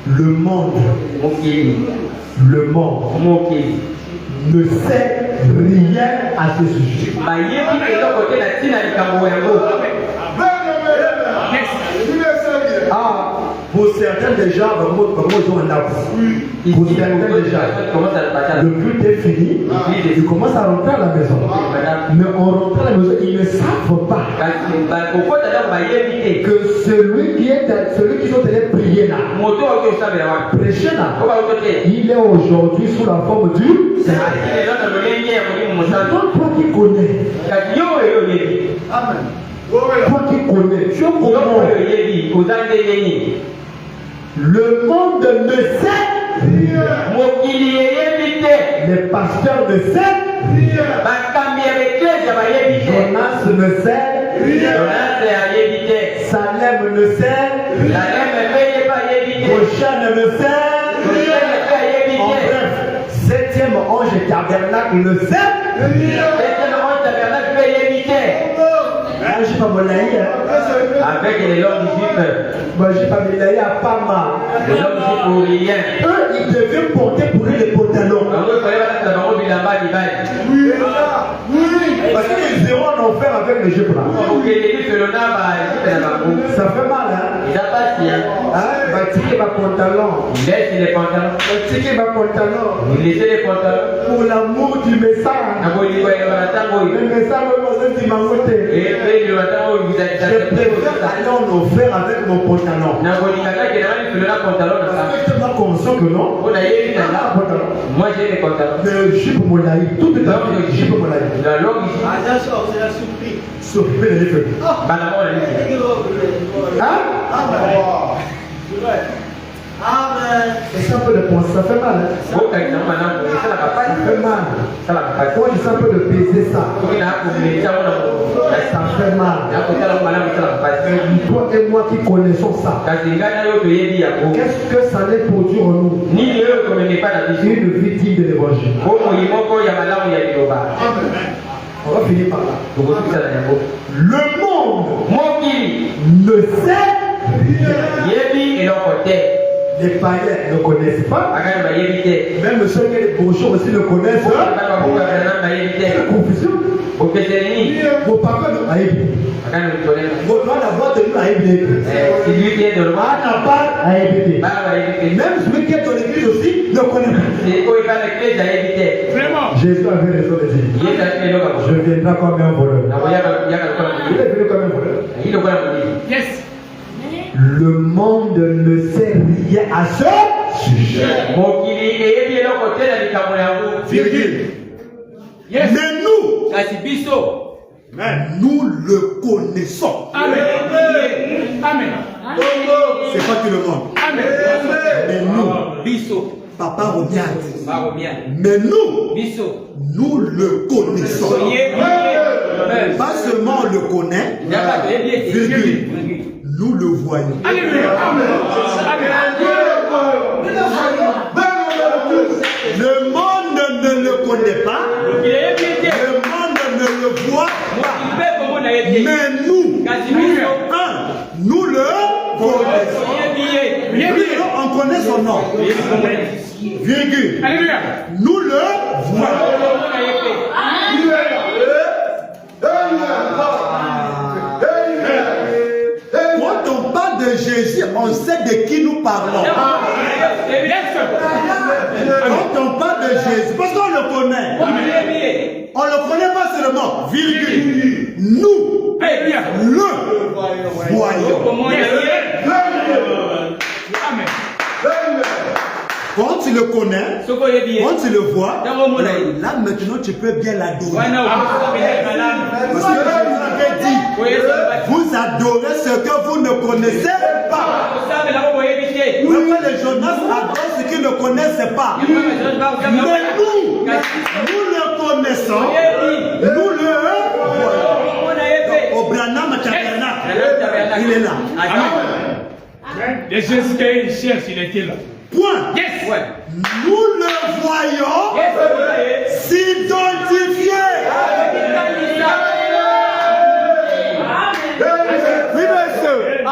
Le monde ne sait rien à ce sujet. Pour certains déjà, pour certains déjà, le but est fini, ils commencent à rentrer à la maison. Mais en rentrant à la maison, ils ne savent pas que celui qui sont allés prier là, prêcher là, il est aujourd'hui sous la forme du Seigneur. Toi qui connais, amen. Toi qui connais, tu comprends. Le monde ne sait rien. Les pasteurs ne savent rien. Jonas ne sait rien. Salem ne sait rien. Rochelle ne sait rien. En bref, septième ange tabernacle ne sait rien. Je pas mon avec les langues juives. Moi, j'ai pas mis à Pama. Les langues juives rien. Eux, ils devaient porter pour eux les pantalons. Parce qu'ils iront en enfer avec les juifs là. Ça fait mal, hein? Bâtir ma pantalon. Laissez les pantalons. Bâtir ma pantalon. Laissez les pantalons. Pour l'amour du message. Le message, c'est m'a voté. Je préfère aller en enfer avec mon pantalon. Est-ce que tu es conscient que non? Moi j'ai des pantalons. Le jupe mon laïc, tout est dans le jupe mon laïc. Attention, c'est la surprise. Surprise, les feux. Et ça peut le penser, ça fait mal. Ça fait mal. Quand il sent un peu de baiser ça. Ça fait mal. Toi et moi qui connaissons ça. Qu'est-ce que ça allait produire en nous? Une vie digne de l'évangile. On va finir par là. Le monde ne sait rien. Les païens ne connaissent pas. Même ceux qui les bourgeois aussi ne connaissent pas. Confusion. Vos papas ne connaissent pas. Vos doigts d'avoir de nous à éviter. Même celui qui est dans l'église aussi ne connaît pas. Vraiment. Jésus avait raison de dire. Je viendrai comme un voleur. Il est venu comme un voleur. Yes. Le monde ne sait rien à ce sujet. Yes. Mais nous le connaissons. Amen. Amen. C'est pas tout le monde. Amen. Mais nous, Papa regarde. Mais nous le connaissons. Pas seulement on le connaît, virgule. Nous le voyons. Alléluia. Le monde ne le connaît pas. Le monde ne le voit pas. Mais nous, nous le connaissons. On connaît son nom. Virgule. Alléluia. Nous le voyons. Quand on parle de Jésus, on sait de qui nous parlons. Quand on parle de Jésus, parce qu'on le connaît. On ne le connaît pas seulement, virgule. Nous le voyons. Quand tu le connais, quand tu le vois, là maintenant tu peux bien l'adorer. Parce que Jésus avait dit, vous adorez ce que vous ne connaissez pas. Même les Jonas adorent ce qu'ils ne connaissent pas. Mais nous le connaissons, nous le voyons. Au Branham Tabernacle, il est là. Et Jésus qu'il cherche, il était là. Point. Yes. Nous le voyons s'identifier. Oui, monsieur.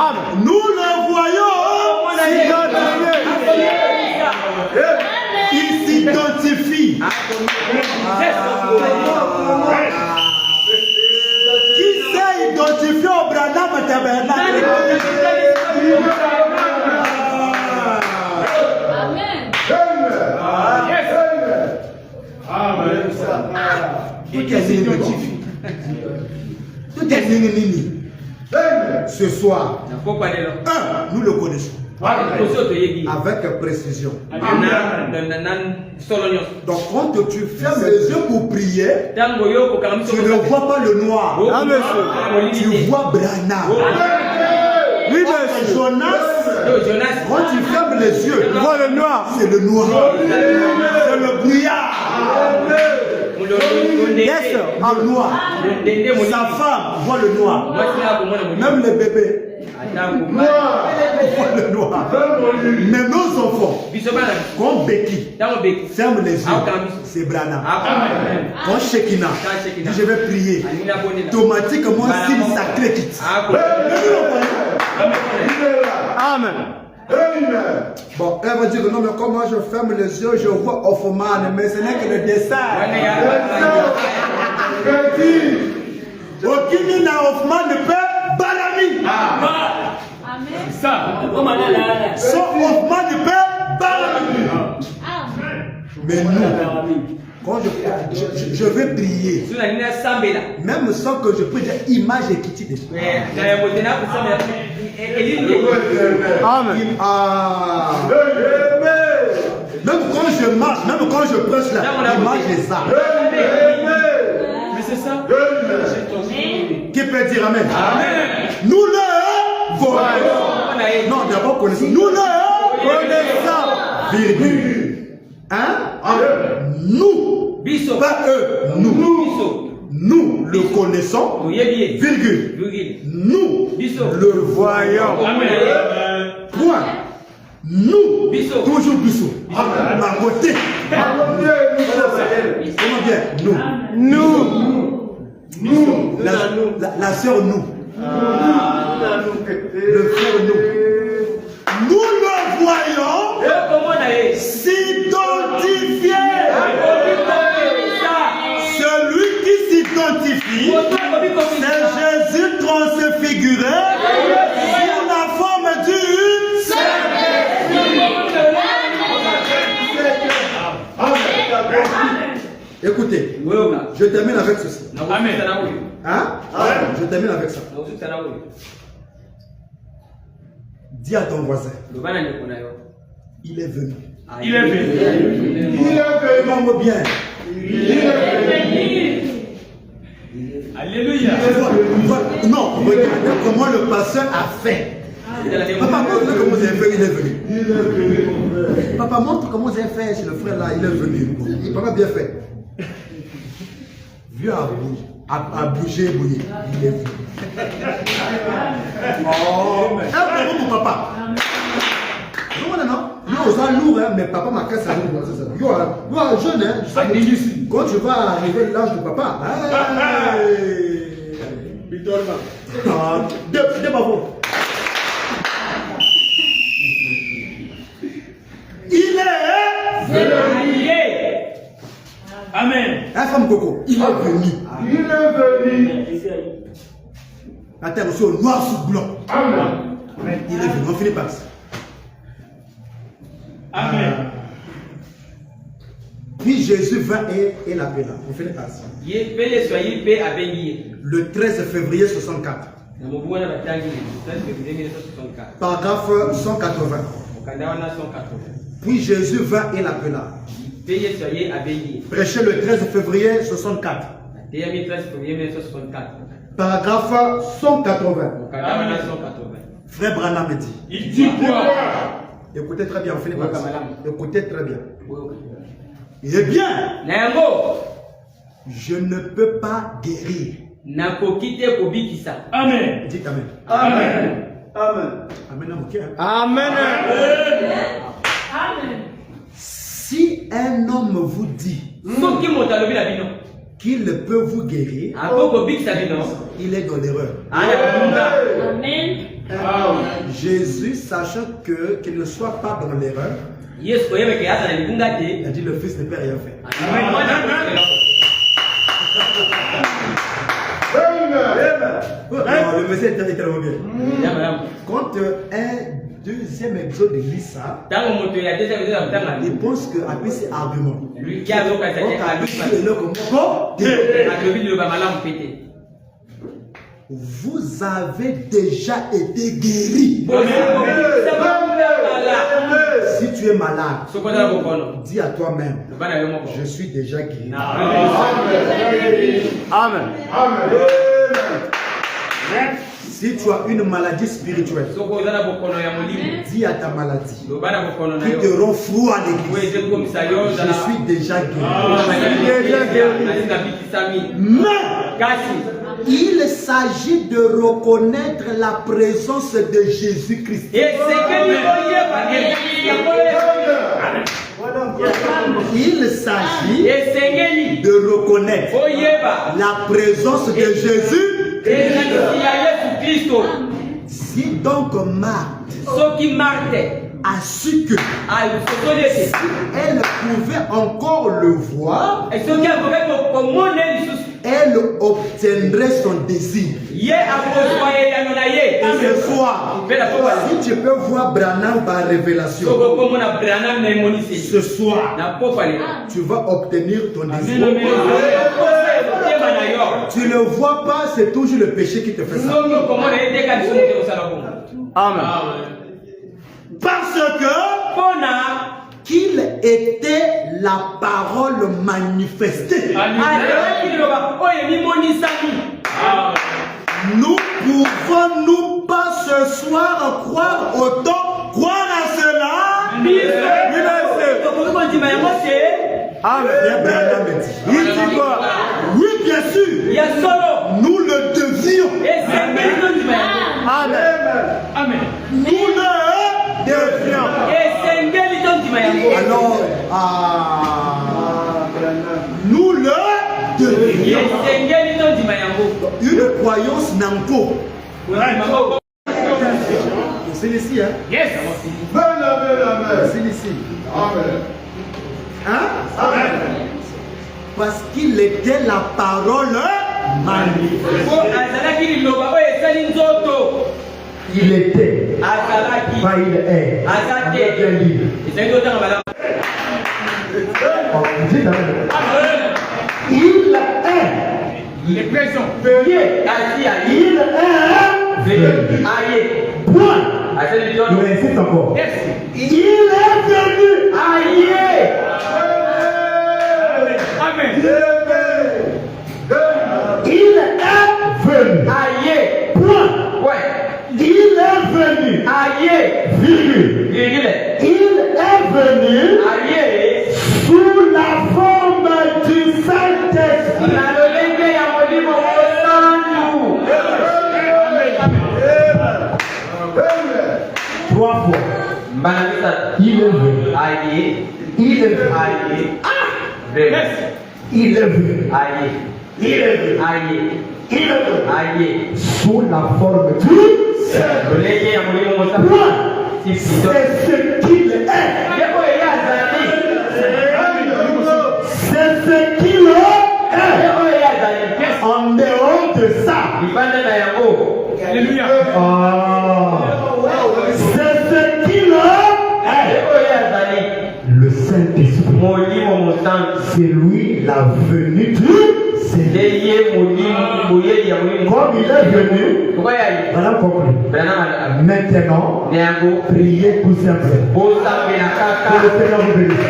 Qui s'est identifié au Branham Tabernacle? Amen. Tout est identifié. Tout est identifié. Ce soir, nous le connaissons. Avec précision. Donc quand tu fermes les yeux pour prier, tu ne vois pas le noir. Tu vois Branham. Oui, monsieur. Jonas, quand tu fermes les yeux, tu vois le noir. C'est le noir. C'est le brouillard. Yes, en noir. Sa femme voit le noir. Même les bébés. Le noir. Mais nos enfants, comme Becky, ferme les yeux, c'est Branham. Quand Shekina dit je vais prier, automatiquement signe sacré quitte. Amen. Bon, elle va dire non, mais comment je ferme les yeux, je vois Hoffman, mais ce n'est que le dessin. Aucune n'a Hoffman ne peut Balami. Amen. Ça. Son Hoffman ne peut Balami. Mais nous, quand je vais prier, même sans que je prie, j'ai image et quitte des choses. Amen. Même quand je marche, même quand je prêche là, l'image est ça. Mais c'est ça. Qui peut dire Amen? Amen. Nous le voyons. Non, d'abord connaissons. Nous le connaissons. Virgule. Hein? Nous. Pas eux. Nous. Nous le connaissons. Virgule. Nous le voyons. Point. Nous. Toujours Bissot. Ma côté. Comment bien? Nous. La sœur nous. Le frère nous. Nous le voyons s'identifier. Celui qui s'identifie, c'est Jésus transfiguré sous la forme d'une Écoutez, je termine avec ceci. Amen. Hein? Je termine avec ça. Dis à ton voisin, il est venu. Il est venu. Demande bien. Alléluia. Non, regardez comment le pasteur a fait. Papa, montre comment vous avez fait, il est venu. Papa, montre comment vous avez fait chez le frère là, il est venu. Il n'a pas bien fait. Vieux à bouger, bouillir. Il est venu. Oh, un pour papa. Non, nous, on est lourd, mais papa m'a cassé à nous. Yo, jeune, hein. Quand tu vas arriver l'âge de papa, deux bavons. Il est venu. Amen. La femme Coco, il est venu. La terre aussi au noir sous blanc. Amen. Il est venu. On finit par ça. Amen. Puis Jésus vint et l'appela. On finit par ça. Le 13 février 64. Paragraphe 180. Puis Jésus vint et l'appela. Prêché le 13 février 64. Paragraphe 180. Frère Branham dit. Il dit quoi? Écoutez très bien, on finit par ça. Écoutez très bien. Eh bien, je ne peux pas guérir. Amen. Dites Amen. Amen. Amen. Amen. Amen. Si un homme vous dit qu'il peut vous guérir, il est dans l'erreur. Amen. Jésus, sachant qu'il ne soit pas dans l'erreur, Il a dit le fils ne peut rien faire. Le message est tellement bien. Quand un deuxième exode lit ça, il pense qu'après c'est argument. Vous avez déjà été guéri. Si tu es malade, dis à toi-même, je suis déjà guéri. Amen. Si tu as une maladie spirituelle, dis à ta maladie qui te rend fou à l'église, je suis déjà guéri. Mais il s'agit de reconnaître la présence de Jésus-Christ. Il s'agit de reconnaître la présence de Jésus. Si donc Marthe a su que elle pouvait encore le voir, elle obtiendrait son désir. Et ce soir, si tu peux voir Branham par révélation, ce soir, tu vas obtenir ton désir. Tu ne le vois pas, c'est toujours le péché qui te fait ça. Amen. Parce que qu'il était la parole manifestée. Nous pouvons-nous pas ce soir croire autant, croire à cela? Amen. Il dit quoi? Oui, bien sûr. Nous le devions. Amen. Nous le devions. Alors, nous le devions. Une croyance n'en c'est ici, hein? Yes. C'est ici. Amen. Hein? Amen. Parce qu'il était la parole manifestée. Il était. Pas il est. Il est. Il est présent. Il est. Point. Je insiste encore. Yes. Il est venu. Amen. Il est venu. Point. Il est venu. Virgule. Il est venu sous la forme du Saint-Esprit. Trois fois. Il est venu. Il est venu. Il est venu. Il est venu. Il est venu. Sous la forme du Saint-Esprit. C'est ce qu'il est. C'est ce qu'il est. En dehors de ça. Alléluia. C'est ce qu'il est. Le Saint-Esprit. C'est lui la venue du Seigneur. Comme il est venu, voilà compris. Maintenant, priez tout simplement. Que le Seigneur vous bénisse.